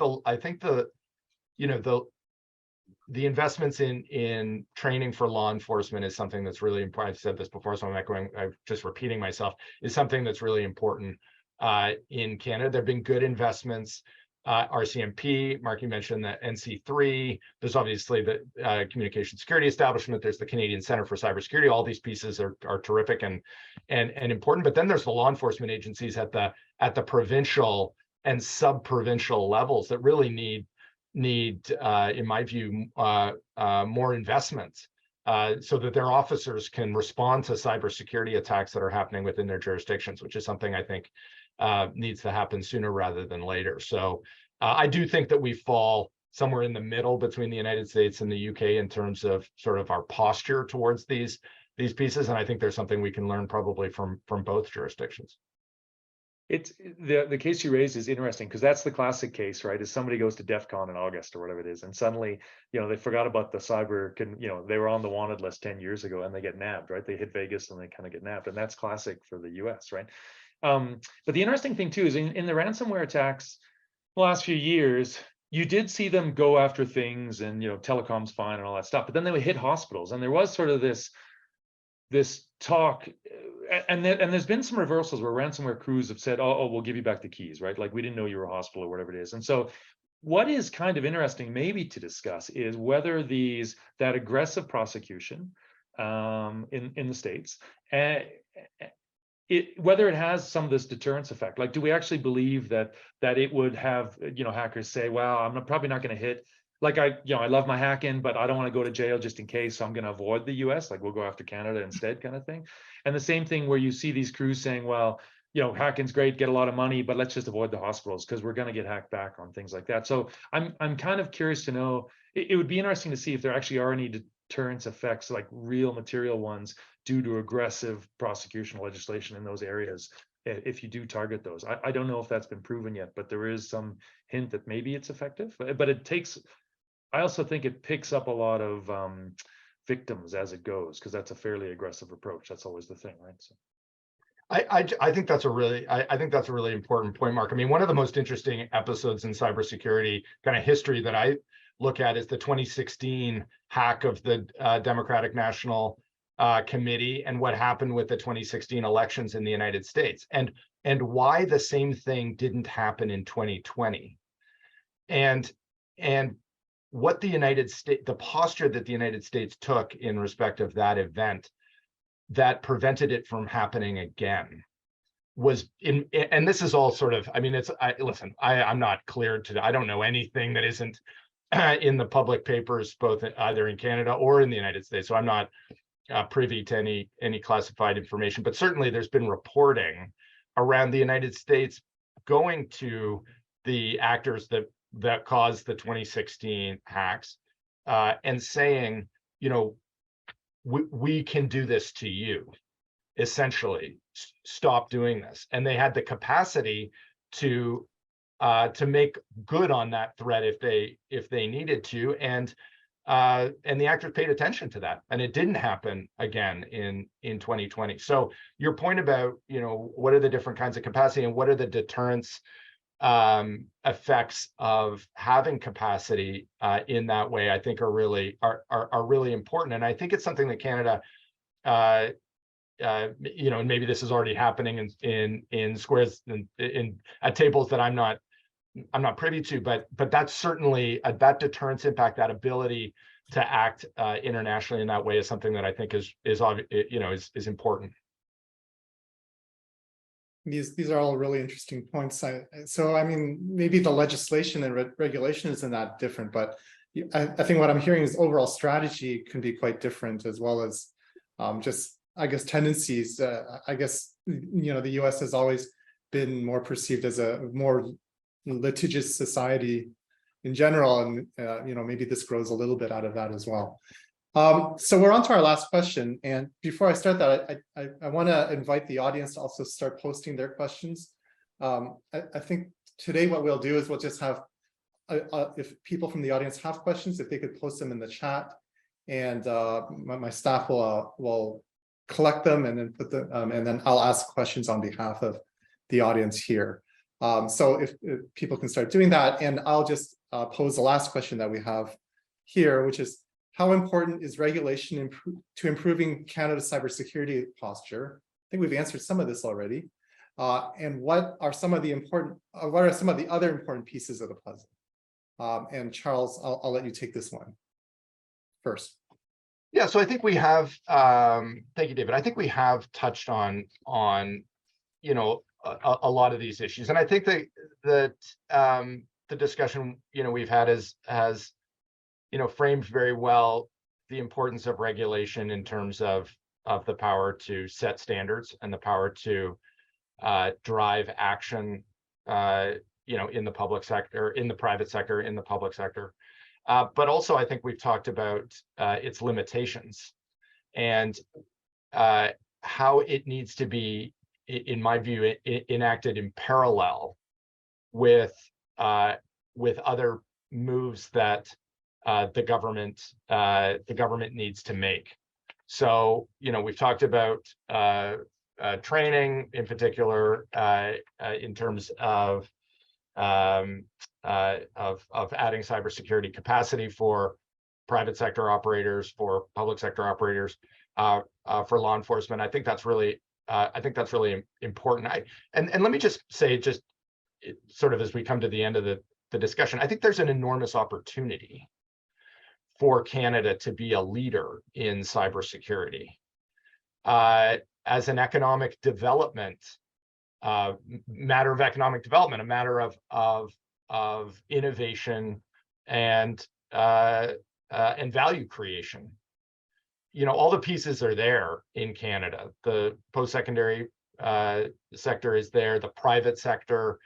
the investments in training for law enforcement is something that's really important. I've said this before, so I'm just repeating myself, is something that's really important in Canada. There have been good investments. RCMP, Mark, you mentioned the NC3. There's obviously the Communications Security Establishment. There's the Canadian Center for Cybersecurity. All these pieces are terrific and important. But then there's the law enforcement agencies at the provincial and sub-provincial levels that really need, in my view, more investment so that their officers can respond to cybersecurity attacks that are happening within their jurisdictions, which is something I think needs to happen sooner rather than later. So I do think that we fall somewhere in the middle between the United States and the UK in terms of sort of our posture towards these pieces, and I think there's something we can learn probably from both jurisdictions. It's the case you raised is interesting because that's the classic case, right? Is somebody goes to DEF CON in August or whatever it is, and suddenly, they forgot about the cyber, they were on the wanted list 10 years ago and they get nabbed, right? They hit Vegas and they kind of get nabbed. And that's classic for the US, right? But the interesting thing too is in the ransomware attacks the last few years, you did see them go after things and, telecom's fine and all that stuff, but then they would hit hospitals. And there was sort of this talk, and there's been some reversals where ransomware crews have said, oh, we'll give you back the keys, right? Like, we didn't know you were a hospital or whatever it is. And so what is kind of interesting maybe to discuss is whether that aggressive prosecution in the States, whether it has some of this deterrence effect. Like, do we actually believe that it would have, hackers say, well, I'm probably not going to hit, like, I love my hacking, but I don't want to go to jail just in case, so I'm going to avoid the US, like we'll go after Canada instead, kind of thing. And the same thing where you see these crews saying, well, hacking's great, get a lot of money, but let's just avoid the hospitals because we're going to get hacked back on things like that. So I'm kind of curious to know, it would be interesting to see if there actually are any deterrence effects, like real material ones, due to aggressive prosecution legislation in those areas, if you do target those. I don't know if that's been proven yet, but there is some hint that maybe it's effective. But I also think it picks up a lot of victims as it goes, because that's a fairly aggressive approach. That's always the thing, right? So I think that's a really important point, Mark. I mean, one of the most interesting episodes in cybersecurity kind of history that I look at is the 2016 hack of the Democratic National Committee and what happened with the 2016 elections in the United States, and why the same thing didn't happen in 2020, and what the posture that the United States took in respect of that event that prevented it from happening again was and this is all sort of, I mean, I'm not cleared to, I don't know anything that isn't in the public papers, both either in Canada or in the United States. So I'm not privy to any classified information, but certainly there's been reporting around the United States going to the actors that caused the 2016 hacks and saying, we can do this to you, essentially, stop doing this. And they had the capacity to make good on that threat if they needed to, and the actors paid attention to that, and it didn't happen again in 2020. So your point about, what are the different kinds of capacity and what are the deterrence effects of having capacity in that way, I think are really important. And I think it's something that Canada, and maybe this is already happening in squares at tables that I'm not privy to, but that's certainly that deterrence impact, that ability to act internationally in that way, is something that I think is important. These are all really interesting points. So I mean, maybe the legislation and regulation isn't that different, but I think what I'm hearing is overall strategy can be quite different, as well as just, I guess, tendencies. I guess, the US has always been more perceived as a more litigious society in general, and maybe this grows a little bit out of that as well. So we're on to our last question, and before I start that, I want to invite the audience to also start posting their questions. I think today what we'll do is we'll just have, if people from the audience have questions, if they could post them in the chat, and my staff will collect them and then put them, and then I'll ask questions on behalf of the audience here. So if people can start doing that, and I'll just pose the last question that we have here, which is, how important is regulation to improving Canada's cybersecurity posture? I think we've answered some of this already. And what are some of the other important pieces of the puzzle? And Charles, I'll let you take this one first. Yeah, so I think we have, thank you, David. I think we have touched on a lot of these issues. And I think that the discussion, we've had has framed very well the importance of regulation in terms of the power to set standards and the power to drive action, in the public sector, in the private sector, in the public sector. But also, I think we've talked about its limitations and how it needs to be in my view, enacted in parallel with other moves that the government needs to make. So, we've talked about training in particular in terms of adding cybersecurity capacity for private sector operators, for public sector operators, for law enforcement. I think that's really important. And let me just say, just sort of as we come to the end of the discussion, I think there's an enormous opportunity for Canada to be a leader in cybersecurity as an economic development, matter of economic development, a matter of innovation and value creation. All the pieces are there in Canada. The post-secondary sector is there. The private sector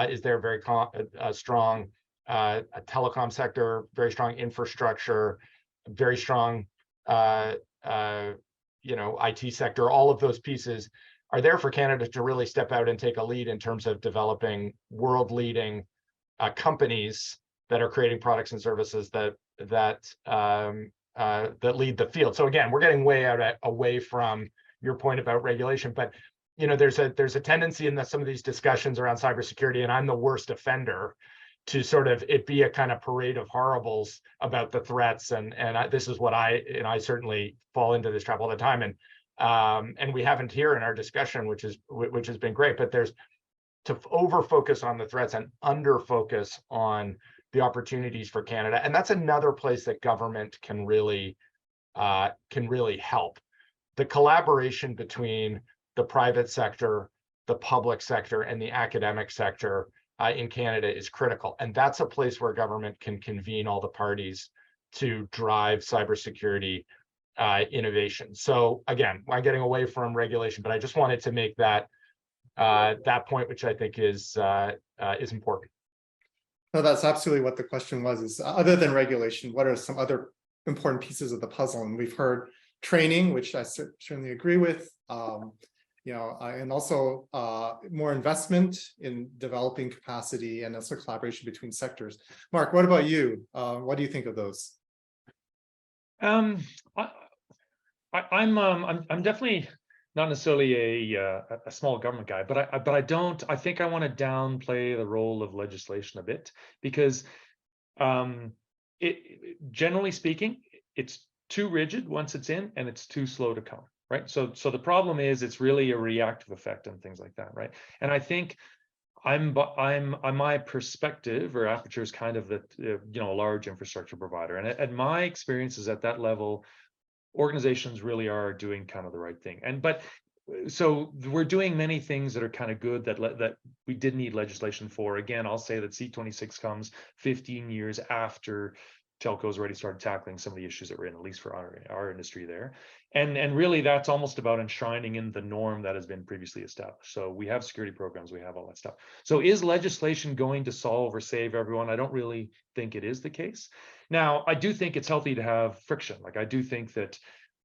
is there, very strong. A telecom sector, very strong infrastructure, very strong, IT sector. All of those pieces are there for Canada to really step out and take a lead in terms of developing world-leading companies that are creating products and services that lead the field. So again, we're getting way away from your point about regulation, but there's a tendency in some of these discussions around cybersecurity, and I'm the worst offender, to sort of it be a kind of parade of horribles about the threats, and this is what I certainly fall into this trap all the time, and we haven't here in our discussion, which has been great, but there's to over focus on the threats and under focus on the opportunities for Canada, and that's another place that government can really help. The collaboration between the private sector, the public sector, and the academic sector in Canada is critical. And that's a place where government can convene all the parties to drive cybersecurity innovation. So again, I'm getting away from regulation, but I just wanted to make that point, which I think is important. No, that's absolutely what the question was, is other than regulation, what are some other important pieces of the puzzle? And we've heard training, which I certainly agree with, and also more investment in developing capacity, and also collaboration between sectors. Mark, what about you? What do you think of those? I'm definitely not necessarily a small government guy, but I think I want to downplay the role of legislation a bit, because generally speaking, it's too rigid once it's in, and it's too slow to come, right? So the problem is it's really a reactive effect and things like that, right? And I think my perspective or aperture is kind of that a large infrastructure provider, and my experience is at that level, organizations really are doing kind of the right thing. So we're doing many things that are kind of good that we did need legislation for. Again, I'll say that C26 comes 15 years after telcos already started tackling some of the issues that were in, at least for our industry there. And really that's almost about enshrining in the norm that has been previously established. So we have security programs, we have all that stuff. So is legislation going to solve or save everyone? I don't really think it is the case. Now, I do think it's healthy to have friction. Like, I do think that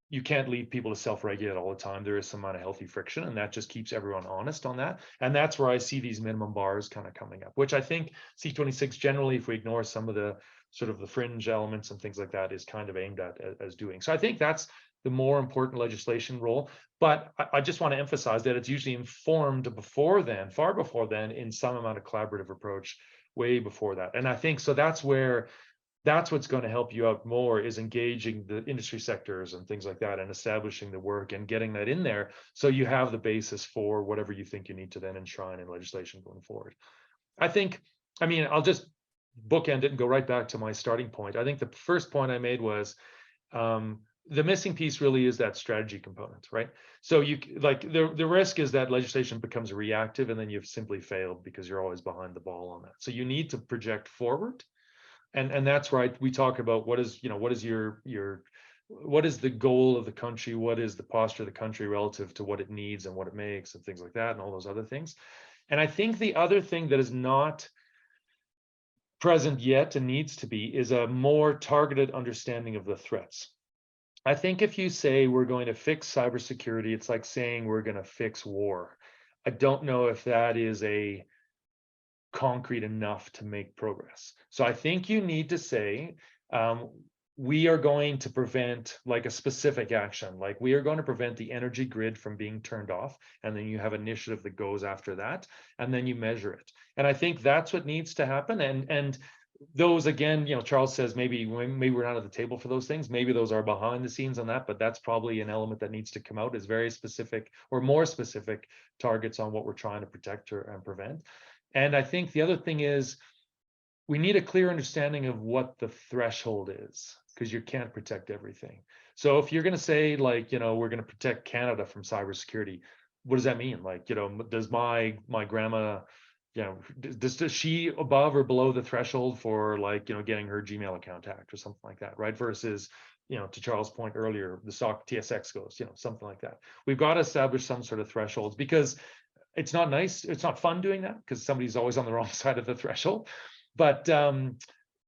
you can't leave people to self-regulate all the time. There is some amount of healthy friction, and that just keeps everyone honest on that. And that's where I see these minimum bars kind of coming up, which I think C26 generally, if we ignore some of the sort of the fringe elements and things like that, is kind of aimed at as doing. So I think that's the more important legislation role. But I just want to emphasize that it's usually informed far before then, in some amount of collaborative approach way before that. And I think so that's what's going to help you out more, is engaging the industry sectors and things like that, and establishing the work and getting that in there, so you have the basis for whatever you think you need to then enshrine in legislation going forward. I'll just bookend it and go right back to my starting point. I think the first point I made was the missing piece really is that strategy component, right? So the risk is that legislation becomes reactive, and then you've simply failed because you're always behind the ball on that. So you need to project forward. And that's right. We talk about what is the goal of the country, what is the posture of the country relative to what it needs and what it makes and things like that, and all those other things. And I think the other thing that is not present yet and needs to be is a more targeted understanding of the threats. I think if you say we're going to fix cybersecurity, it's like saying we're going to fix war. I don't know if that is a concrete enough to make progress. So I think you need to say, we are going to prevent like a specific action, like we are going to prevent the energy grid from being turned off. And then you have initiative that goes after that, and then you measure it. And I think that's what needs to happen. And those, again, Charles says maybe we're not at the table for those things. Maybe those are behind the scenes on that, but that's probably an element that needs to come out, is very specific or more specific targets on what we're trying to protect and prevent. And I think the other thing is we need a clear understanding of what the threshold is, because you can't protect everything. So if you're going to say, like, we're going to protect Canada from cybersecurity, what does that mean? Like, does my grandma, does she above or below the threshold for, like, getting her Gmail account hacked or something like that, right? Versus, to Charles' point earlier, the SOC TSX goes, something like that. We've got to establish some sort of thresholds, because it's not nice. It's not fun doing that, because somebody's always on the wrong side of the threshold. But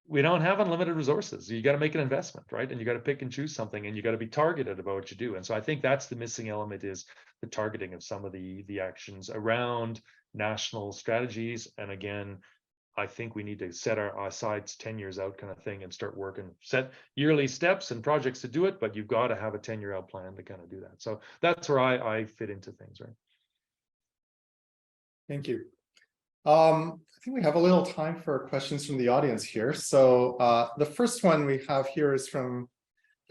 we don't have unlimited resources. You got to make an investment, right? And you got to pick and choose something, and you got to be targeted about what you do. And so I think that's the missing element, is the targeting of some of the actions around national strategies. And again, I think we need to set our sights 10 years out kind of thing, and start working, set yearly steps and projects to do it, but you've got to have a 10-year out plan to kind of do that. So that's where I fit into things, right? Thank you. I think we have a little time for questions from the audience here. So the first one we have here is from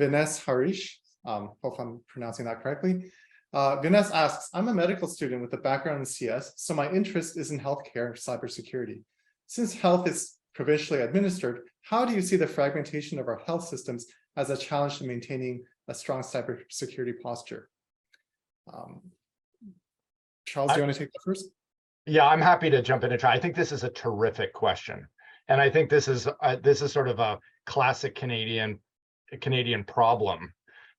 Vines Harish. Hope I'm pronouncing that correctly. Vines asks, I'm a medical student with a background in CS, so my interest is in healthcare and cybersecurity. Since health is provincially administered, how do you see the fragmentation of our health systems as a challenge to maintaining a strong cybersecurity posture? Charles, do you want to take that first? Yeah, I'm happy to jump in and try. I think this is a terrific question, and I think this is sort of a classic Canadian problem,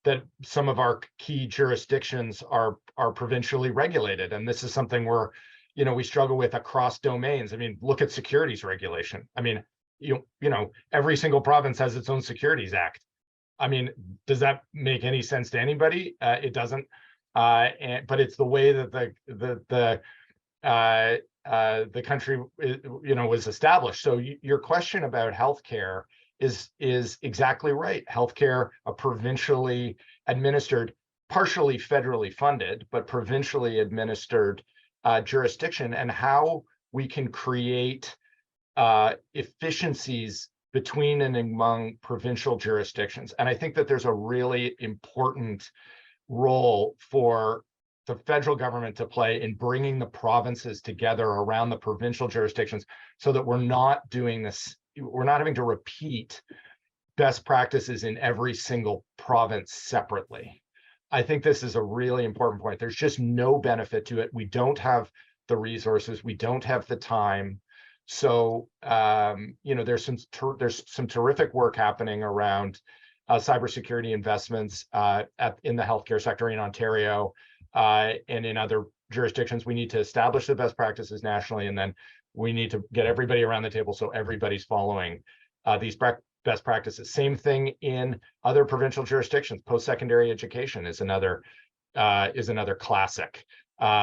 that some of our key jurisdictions are provincially regulated, and this is something where we struggle with across domains. I mean, look at securities regulation. I mean, every single province has its own Securities Act. I mean, does that make any sense to anybody? It doesn't. But it's the way that the country was established. So your question about healthcare is exactly right. Healthcare, a provincially administered, partially federally funded, but provincially administered jurisdiction, and how we can create efficiencies between and among provincial jurisdictions. And I think that there's a really important role for the federal government to play in bringing the provinces together around the provincial jurisdictions, so that we're not doing this, we're not having to repeat best practices in every single province separately. I think this is a really important point. There's just no benefit to it. We don't have the resources, we don't have the time. So there's some terrific work happening around cybersecurity investments in the healthcare sector in Ontario and in other jurisdictions. We need to establish the best practices nationally, and then we need to get everybody around the table so everybody's following these best practices. Same thing in other provincial jurisdictions. Post-secondary education is another classic.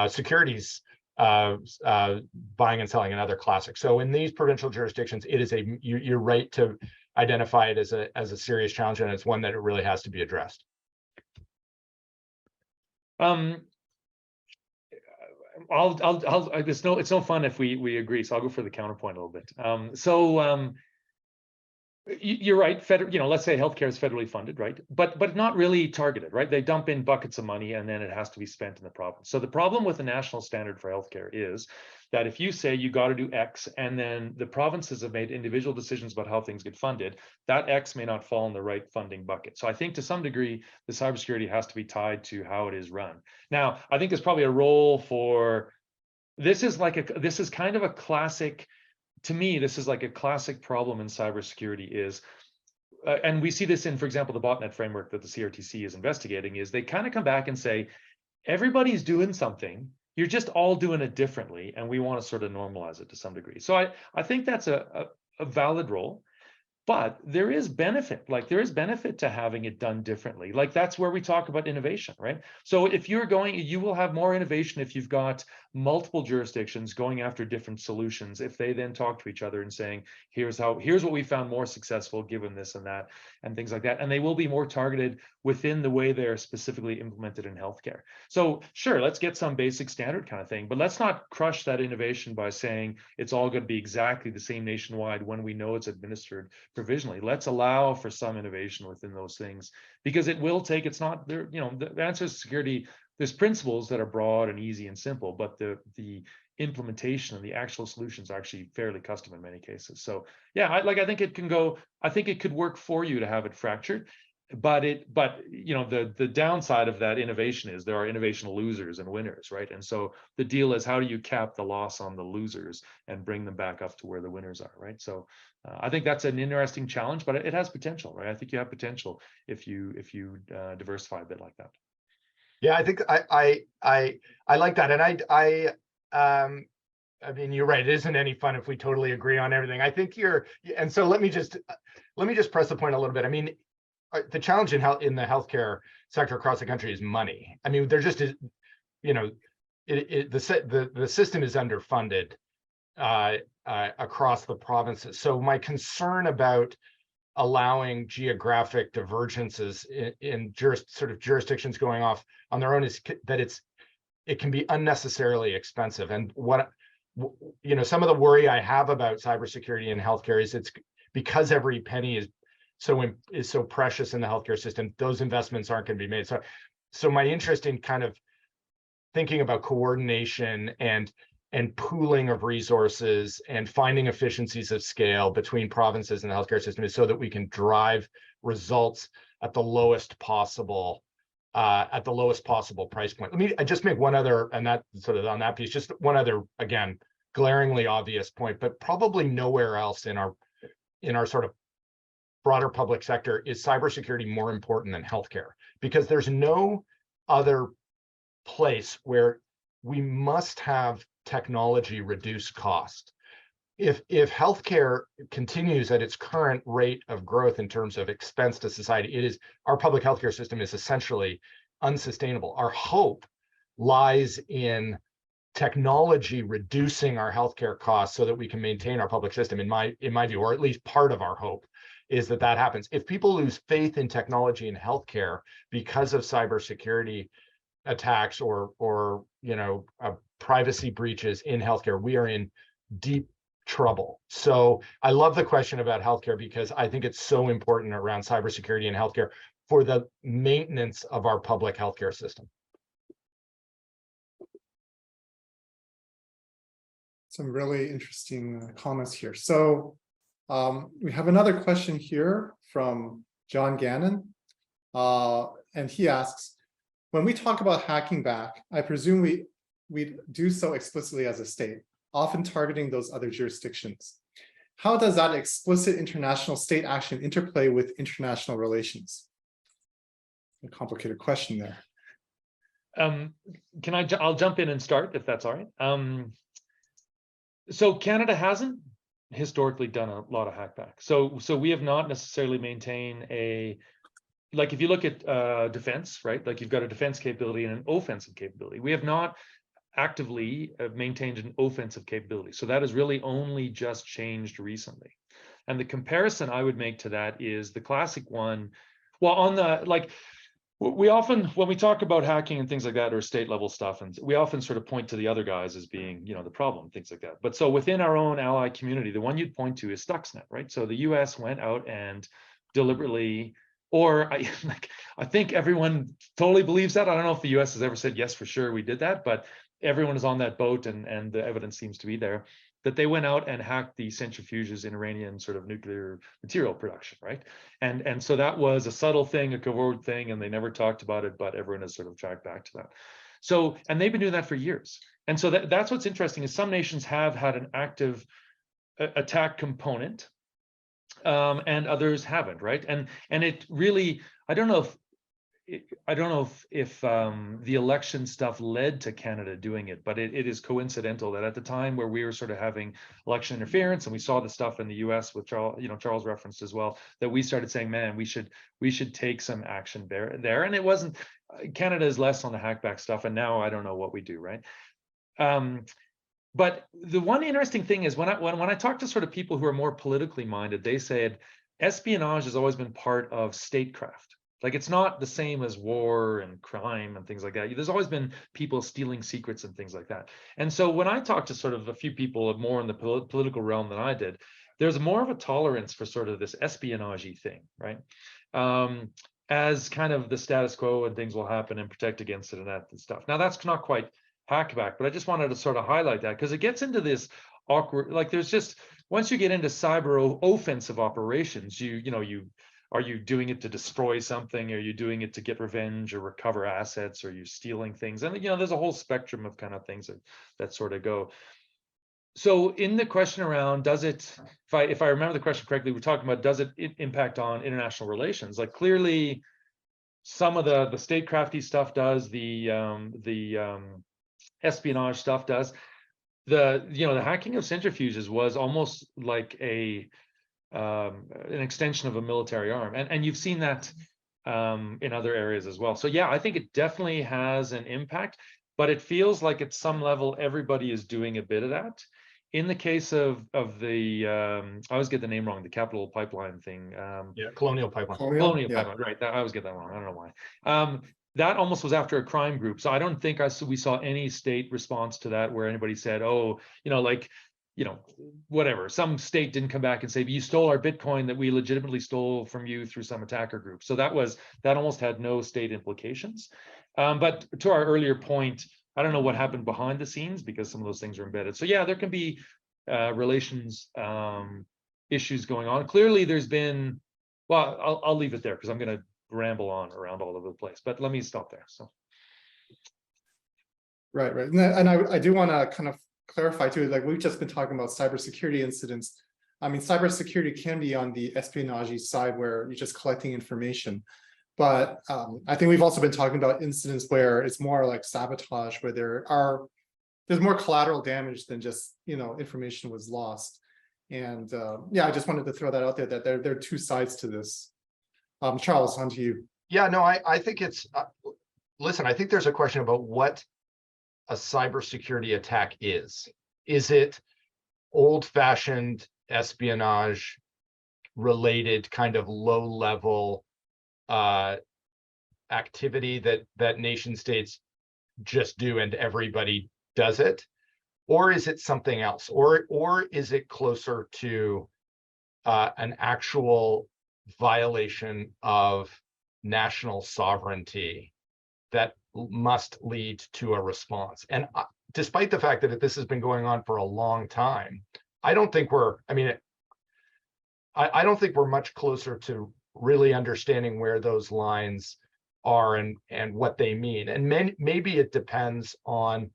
Securities buying and selling, another classic. So in these provincial jurisdictions, it is you're right to identify it as a serious challenge, and it's one that it really has to be addressed. It's no fun if we agree, so I'll go for the counterpoint a little bit. You're right. Let's say healthcare is federally funded, right? But not really targeted, right? They dump in buckets of money, and then it has to be spent in the province. So the problem with the national standard for healthcare is that if you say you got to do X, and then the provinces have made individual decisions about how things get funded, that X may not fall in the right funding bucket. So I think to some degree, the cybersecurity has to be tied to how it is run. Now, I think there's probably a role for this is kind of a classic. To me, this is like a classic problem in cybersecurity is, and we see this in, for example, the botnet framework that the CRTC is investigating, is they kind of come back and say, everybody's doing something, you're just all doing it differently, and we want to sort of normalize it to some degree. So I think that's a valid role. But there is benefit, to having it done differently. Like that's where we talk about innovation, right? So if you're going, you will have more innovation if you've got multiple jurisdictions going after different solutions. If they then talk to each other and saying, here's what we found more successful given this and that, and things like that. And they will be more targeted within the way they're specifically implemented in healthcare. So sure, let's get some basic standard kind of thing, but let's not crush that innovation by saying it's all going to be exactly the same nationwide when we know it's administered provisionally. Let's allow for some innovation within those things, because it will take, it's not there, the answer is security. There's principles that are broad and easy and simple, but the implementation and the actual solutions are actually fairly custom in many cases. So yeah, I think it can go, I think it could work for you to have it fractured. But the downside of that innovation is there are innovation losers and winners, right? And so the deal is, how do you cap the loss on the losers and bring them back up to where the winners are, right? So I think that's an interesting challenge, but it has potential, right? I think you have potential if you diversify a bit like that. Yeah, I think I like that, and I mean, you're right. It isn't any fun if we totally agree on everything. I think and so let me just press the point a little bit. I mean, the challenge in the healthcare sector across the country is money. I mean, there just is, the system is underfunded across the provinces. So my concern about allowing geographic divergences in jurisdictions going off on their own is that it can be unnecessarily expensive. And some of the worry I have about cybersecurity in healthcare is it's because every penny is so precious in the healthcare system, those investments aren't going to be made. So my interest in kind of thinking about coordination and pooling of resources and finding efficiencies of scale between provinces and the healthcare system is so that we can drive results at the lowest possible price point. Let me just make one other, and that sort of on that piece, just one other, again, glaringly obvious point, but probably nowhere else in our sort of broader public sector is cybersecurity more important than healthcare, because there's no other place where we must have technology reduce cost. If healthcare continues at its current rate of growth in terms of expense to society, our public healthcare system is essentially unsustainable. Our hope lies in technology reducing our healthcare costs so that we can maintain our public system, in my view, or at least part of our hope is that happens. If people lose faith in technology and healthcare because of cybersecurity attacks or privacy breaches in healthcare, we are in deep trouble. So I love the question about healthcare, because I think it's so important around cybersecurity and healthcare for the maintenance of our public healthcare system. Some really interesting comments here. So we have another question here from John Gannon, and he asks, when we talk about hacking back, I presume we do so explicitly as a state, often targeting those other jurisdictions. How does that explicit international state action interplay with international relations? A complicated question there. I'll jump in and start, if that's all right. So Canada hasn't historically done a lot of hackback. So we have not necessarily maintained like if you look at defense, right? Like you've got a defense capability and an offensive capability. We have not actively maintained an offensive capability. So that has really only just changed recently. And the comparison I would make to that is the classic one. Well, on the we often, when we talk about hacking and things like that, or state level stuff, and we often sort of point to the other guys as being, the problem, things like that. But so within our own ally community, the one you'd point to is Stuxnet, right? So the US went out and deliberately, or I think everyone totally believes that. I don't know if the US has ever said, yes, for sure, we did that, but everyone is on that boat, and the evidence seems to be there, that they went out and hacked the centrifuges in Iranian sort of nuclear material production, right? And so that was a subtle thing, a covert thing, and they never talked about it, but everyone has sort of tracked back to that. So, and they've been doing that for years. And so that's what's interesting, is some nations have had an active attack component, and others haven't, right? And it really, I don't know if I don't know if the election stuff led to Canada doing it, but it is coincidental that at the time where we were sort of having election interference, and we saw the stuff in the U.S. with Charles referenced as well, that we started saying, man, we should take some action there. And it wasn't, Canada is less on the hackback stuff, and now I don't know what we do, right? But the one interesting thing is when I talk to sort of people who are more politically minded, they said espionage has always been part of statecraft. Like, it's not the same as war and crime and things like that. There's always been people stealing secrets and things like that. And so when I talked to sort of a few people more in the political realm than I did, there's more of a tolerance for sort of this espionage-y thing, right? As kind of the status quo, and things will happen and protect against it and that and stuff. Now, that's not quite hackback, but I just wanted to sort of highlight that because it gets into this awkward, like, there's just, once you get into cyber offensive operations, are you doing it to destroy something? Are you doing it to get revenge or recover assets? Or are you stealing things? And there's a whole spectrum of kind of things that sort of go. So in the question around, does it, if I remember the question correctly, we're talking about, does it impact on international relations? Like, clearly some of the statecrafty stuff does, the espionage stuff does. The hacking of centrifuges was almost like an extension of a military arm, and you've seen that in other areas as well. So yeah, I think it definitely has an impact, but it feels like at some level everybody is doing a bit of that. In the case of the I always get the name wrong, the Capital Pipeline thing. Yeah, Colonial Pipeline. Colonial Pipeline, right? I always get that wrong. I don't know why. That almost was after a crime group, so I don't think we saw any state response to that where anybody said, oh, whatever, some state didn't come back and say, you stole our Bitcoin that we legitimately stole from you through some attacker group. So that almost had no state implications. But to our earlier point, I don't know what happened behind the scenes because some of those things are embedded. So yeah, there can be relations issues going on. Clearly there's been, well, I'll leave it there because I'm going to ramble on around all over the place, but let me stop there. So. Right. And I do want to kind of clarify too, like, we've just been talking about cybersecurity incidents. I mean, cybersecurity can be on the espionage side where you're just collecting information. But I think we've also been talking about incidents where it's more like sabotage, where there's more collateral damage than just, information was lost. And yeah, I just wanted to throw that out there, that there are two sides to this. Charles, on to you. Yeah, no, I think it's, listen, I think there's a question about what a cybersecurity attack is. Is it old-fashioned espionage related kind of low-level activity that nation states just do and everybody does it? Or is it something else? Or is it closer to an actual violation of national sovereignty that must lead to a response? And despite the fact that this has been going on for a long time, I don't think we're much closer to really understanding where those lines are and what they mean. And maybe it depends on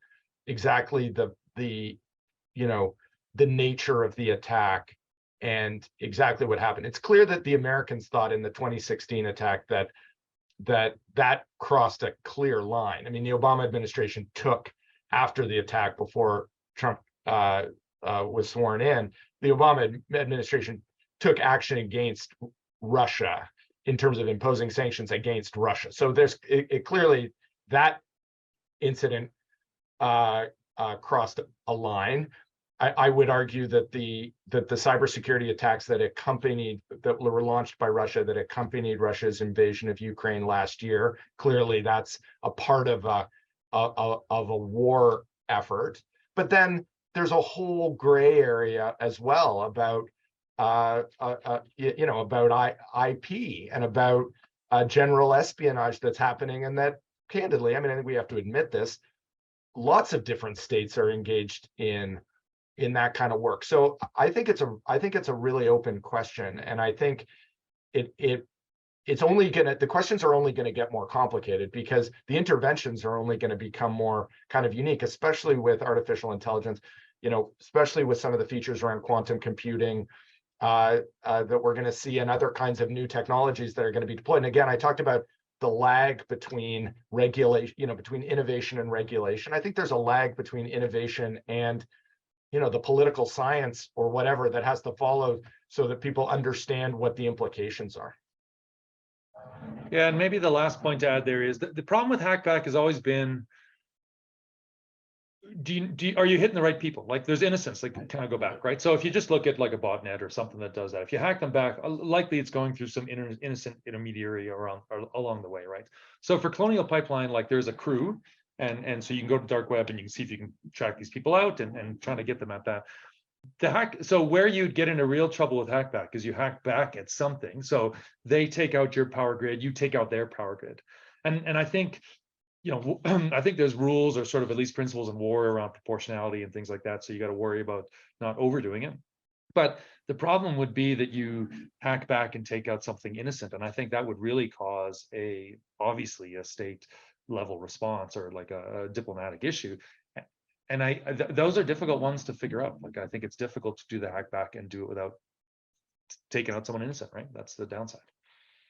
exactly the nature of the attack and exactly what happened. It's clear that the Americans thought in the 2016 attack that crossed a clear line. I mean, the Obama administration took, after the attack, before Trump was sworn in, the Obama administration took action against Russia in terms of imposing sanctions against Russia. So there's clearly that incident crossed a line. I would argue that the cybersecurity attacks that were launched by Russia, that accompanied Russia's invasion of Ukraine last year, clearly that's a part of a war effort. But then there's a whole gray area as well about about IP and about general espionage that's happening, and that, candidly, I mean, I think we have to admit this, lots of different states are engaged in that kind of work. So I think it's a really open question, and I think it's only the questions are only going to get more complicated because the interventions are only going to become more kind of unique, especially with artificial intelligence, especially with some of the features around quantum computing that we're going to see, and other kinds of new technologies that are going to be deployed. And again, I talked about the lag between regulation, between innovation and regulation. I think there's a lag between innovation and, the political science or whatever that has to follow so that people understand what the implications are. Yeah, and maybe the last point to add there is that the problem with hackback has always been, are you hitting the right people? Like, there's innocence, like, can I go back, right? So if you just look at like a botnet or something that does that, if you hack them back, likely it's going through some innocent intermediary along the way, right? So for Colonial Pipeline, like, there's a crew, and so you can go to dark web and you can see if you can track these people out and trying to get them at that. So where you'd get into real trouble with hackback is you hack back at something. So they take out your power grid, you take out their power grid. And I think, I think there's rules or sort of at least principles in war around proportionality and things like that. So you got to worry about not overdoing it. But the problem would be that you hack back and take out something innocent. And I think that would really cause obviously a state level response or like a diplomatic issue. And those are difficult ones to figure out. Like, I think it's difficult to do the hack back and do it without taking out someone innocent, right? That's the downside.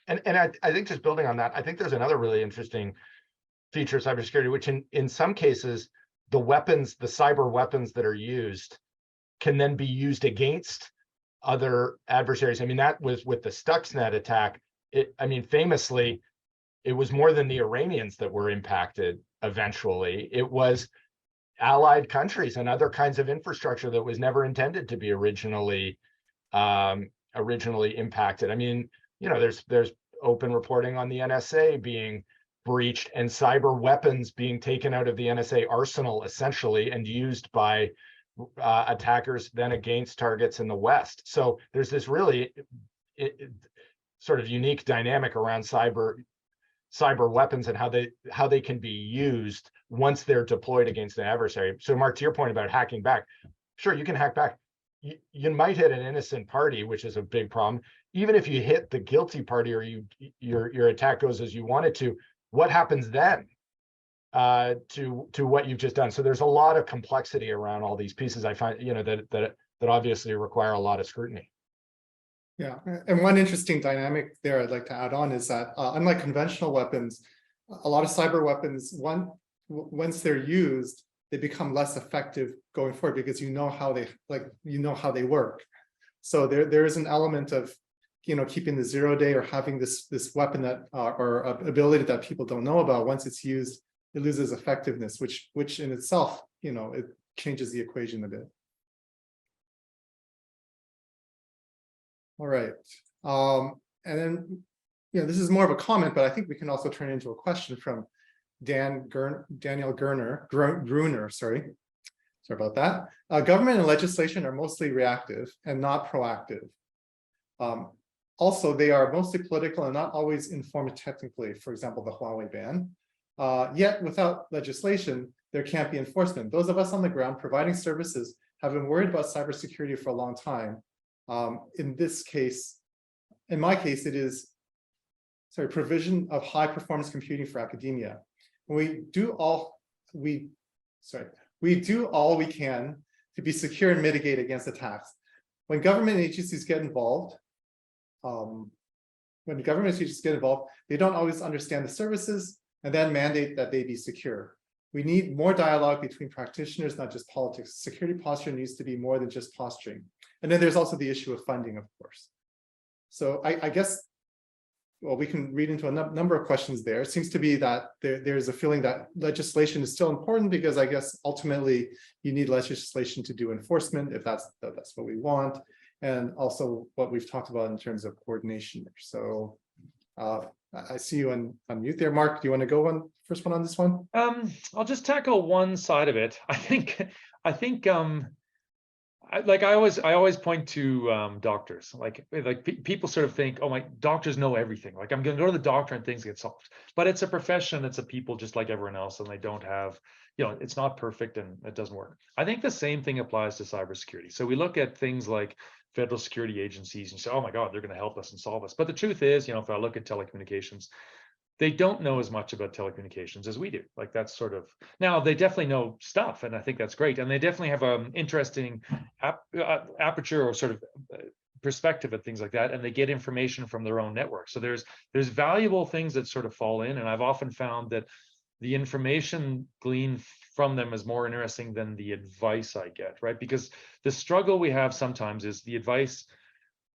And I think, just building on that, I think there's another really interesting feature of cybersecurity, which in some cases, the cyber weapons that are used can then be used against other adversaries. I mean, that was with the Stuxnet attack. Famously, it was more than the Iranians that were impacted eventually. It was allied countries and other kinds of infrastructure that was never intended to be originally impacted. I mean, there's open reporting on the NSA being breached and cyber weapons being taken out of the NSA arsenal essentially and used by attackers then against targets in the West. So there's this really sort of unique dynamic around cyber weapons and how they can be used once they're deployed against an adversary. So Mark, to your point about hacking back, sure, you can hack back. You might hit an innocent party, which is a big problem. Even if you hit the guilty party or your attack goes as you want it to, what happens then to what you've just done? So there's a lot of complexity around all these pieces. I find, that obviously require a lot of scrutiny. Yeah, and one interesting dynamic there I'd like to add on is that unlike conventional weapons, a lot of cyber weapons, once they're used, they become less effective going forward because how they work. So there is an element of keeping the 0-day or having this weapon that or ability that people don't know about. Once it's used, it loses effectiveness, which in itself, it changes the equation a bit. All right, and then this is more of a comment, but I think we can also turn it into a question from Daniel Gruner. Sorry about that. Government and legislation are mostly reactive and not proactive. Also, they are mostly political and not always informed technically. For example, the Huawei ban. Yet, without legislation, there can't be enforcement. Those of us on the ground providing services have been worried about cybersecurity for a long time. In my case, it is provision of high performance computing for academia. We do all we can to be secure and mitigate against attacks. When government agencies get involved, they don't always understand the services and then mandate that they be secure. We need more dialogue between practitioners, not just politics. Security posture needs to be more than just posturing. And then there's also the issue of funding, of course. So I guess, we can read into a number of questions there. It seems to be that there's a feeling that legislation is still important because I guess ultimately you need legislation to do enforcement if that's what we want. And also what we've talked about in terms of coordination. So I see you on mute there. Mark, do you want to go first one on this one? I'll just tackle one side of it. I think I always point to doctors. Like people sort of think, oh, my doctors know everything. Like I'm going to go to the doctor and things get solved. But it's a profession. It's a people just like everyone else, and they don't have, it's not perfect and it doesn't work. I think the same thing applies to cybersecurity. So we look at things like federal security agencies and say, oh my God, they're going to help us and solve us. But the truth is, if I look at telecommunications, they don't know as much about telecommunications as we do. Like that's sort of, now they definitely know stuff, and I think that's great. And they definitely have an interesting aperture or sort of perspective at things like that, and they get information from their own network. So there's valuable things that sort of fall in, and I've often found that the information gleaned from them is more interesting than the advice I get, right? Because the struggle we have sometimes is the advice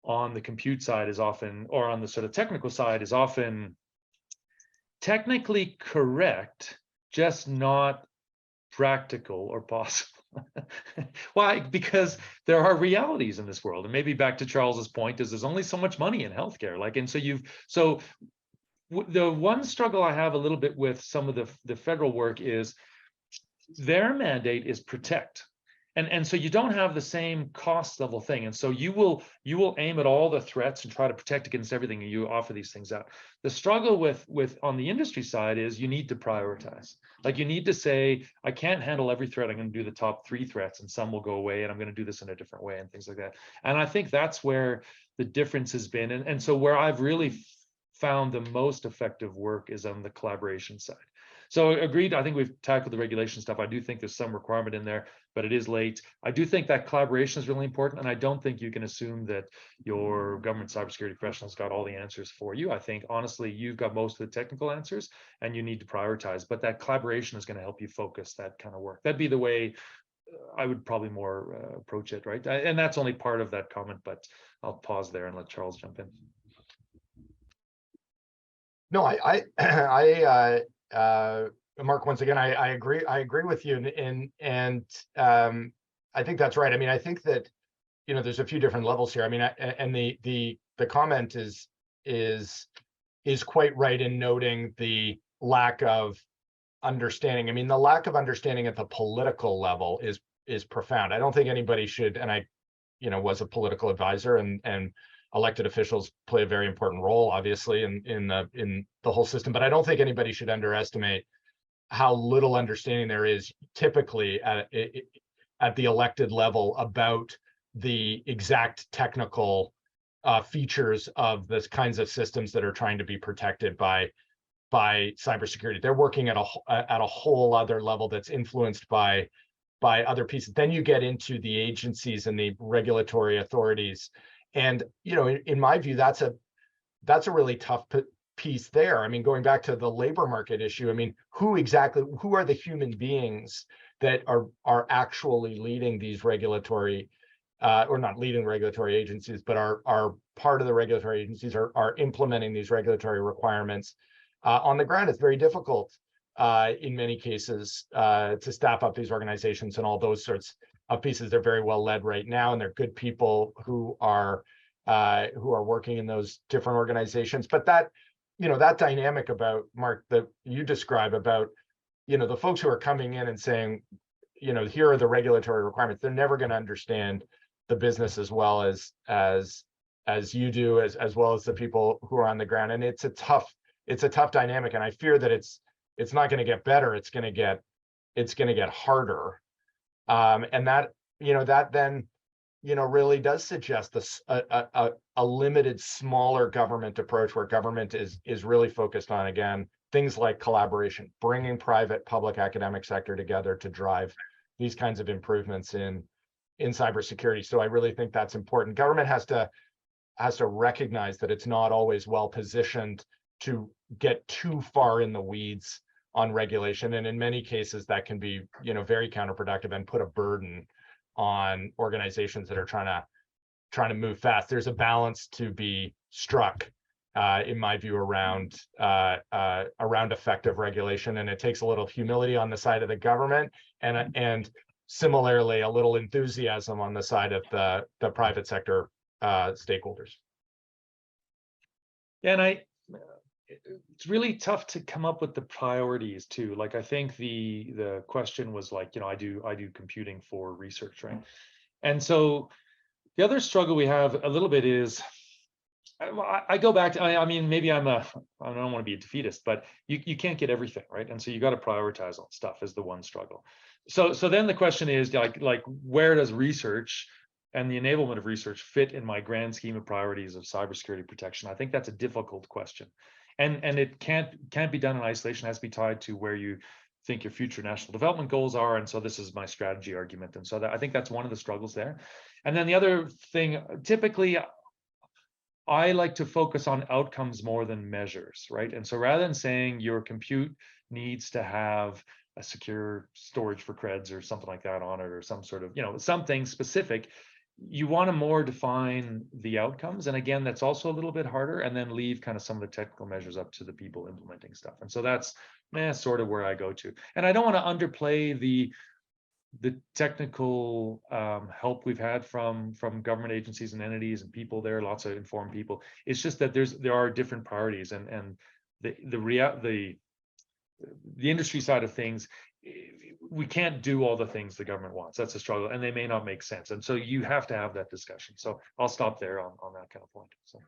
on the compute side is often, or on the sort of technical side is often technically correct, just not practical or possible. Why? Because there are realities in this world, and maybe back to Charles's point is there's only so much money in healthcare. Like, and so the one struggle I have a little bit with some of the federal work is their mandate is protect. And so you don't have the same cost level thing. And so you will aim at all the threats and try to protect against everything, and you offer these things out. The struggle with on the industry side is you need to prioritize. Like, you need to say, I can't handle every threat. I'm going to do the top 3 threats, and some will go away, and I'm going to do this in a different way, and things like that. And I think that's where the difference has been. And so where I've really found the most effective work is on the collaboration side. So agreed, I think we've tackled the regulation stuff. I do think there's some requirement in there, but it is late. I do think that collaboration is really important, and I don't think you can assume that your government cybersecurity professionals got all the answers for you. I think, honestly, you've got most of the technical answers, and you need to prioritize, but that collaboration is going to help you focus that kind of work. That'd be the way I would probably more approach it, right? And that's only part of that comment, but I'll pause there and let Charles jump in. No, Mark, once again, I agree with you, and I think that's right. I mean, I think that, you know, there's a few different levels here. I mean, and the comment is quite right in noting the lack of understanding. I mean, the lack of understanding at the political level is profound. I don't think anybody should, and I, you know, was a political advisor, and elected officials play a very important role, obviously, in the whole system. But I don't think anybody should underestimate how little understanding there is typically at the elected level about the exact technical features of this kinds of systems that are trying to be protected by cybersecurity. They're working at a whole other level that's influenced by other pieces. Then you get into the agencies and the regulatory authorities. And, you know, in my view, that's a really tough piece there. I mean, going back to the labor market issue, I mean, who are the human beings that are actually leading these regulatory, or not leading regulatory agencies, but are part of the regulatory agencies, are implementing these regulatory requirements on the ground? It's very difficult in many cases to staff up these organizations and all those sorts of pieces. They're very well led right now, and they're good people who are working in those different organizations. But that, you know, that dynamic about, Mark, that you describe about, you know, the folks who are coming in and saying, you know, here are the regulatory requirements, they're never going to understand the business as well as you do, as well as the people who are on the ground. And it's a tough dynamic, and I fear that it's not going to get better. It's going to get harder. And that, you know, that then, you know, really does suggest this a limited, smaller government approach, where government is really focused on, again, things like collaboration, bringing private, public, academic sector together to drive these kinds of improvements in cybersecurity. So I really think that's important. Government has to recognize that it's not always well positioned to get too far in the weeds on regulation, and in many cases that can be, you know, very counterproductive and put a burden on organizations that are trying to move fast. There's a balance to be struck, in my view, around effective regulation, and it takes a little humility on the side of the government, and similarly a little enthusiasm on the side of the private sector stakeholders. And it's really tough to come up with the priorities too. Like, I think the question was like, you know, I do computing for research, right? And so the other struggle we have a little bit is, I go back to, I mean, maybe I don't want to be a defeatist, but you can't get everything, right? And so you got to prioritize all stuff is the one struggle. So then the question is like where does research and the enablement of research fit in my grand scheme of priorities of cybersecurity protection? I think that's a difficult question. And it can't be done in isolation. It has to be tied to where you think your future national development goals are, and so this is my strategy argument. And so that, I think that's one of the struggles there. And then the other thing, typically, I like to focus on outcomes more than measures, right? And so rather than saying your compute needs to have a secure storage for creds or something like that on it, or some sort of, something specific, you want to more define the outcomes. And again, that's also a little bit harder, and then leave kind of some of the technical measures up to the people implementing stuff. And so that's sort of where I go to. And I don't want to underplay the technical help we've had from government agencies and entities and people there, lots of informed people. It's just that there are different priorities, and the industry side of things, we can't do all the things the government wants. That's a struggle, and they may not make sense. And so you have to have that discussion. So I'll stop there on that kind of point. So.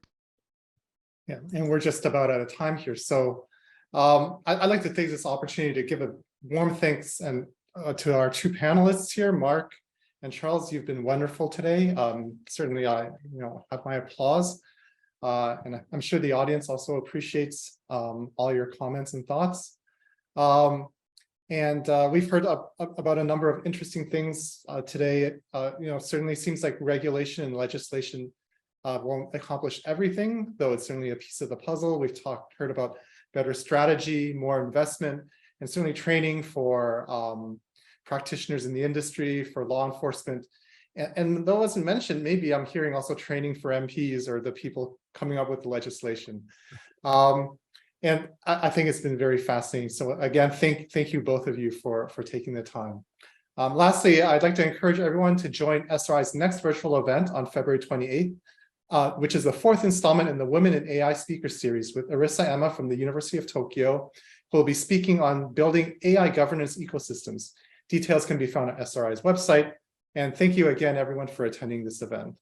Yeah, and we're just about out of time here. So I'd like to take this opportunity to give a warm thanks and to our two panelists here, Mark and Charles. You've been wonderful today. Certainly, I have my applause, and I'm sure the audience also appreciates all your comments and thoughts. And we've heard about a number of interesting things today. Certainly seems like regulation and legislation won't accomplish everything, though it's certainly a piece of the puzzle. We've heard about better strategy, more investment, and certainly training for practitioners in the industry, for law enforcement. And though it wasn't mentioned, maybe I'm hearing also training for MPs or the people coming up with the legislation. And I think it's been very fascinating. So again, thank you both of you for taking the time. Lastly, I'd like to encourage everyone to join SRI's next virtual event on February 28th, which is the fourth installment in the Women in AI Speaker Series with Arisa Emma from the University of Tokyo, who will be speaking on building AI governance ecosystems. Details can be found at SRI's website. And thank you again, everyone, for attending this event.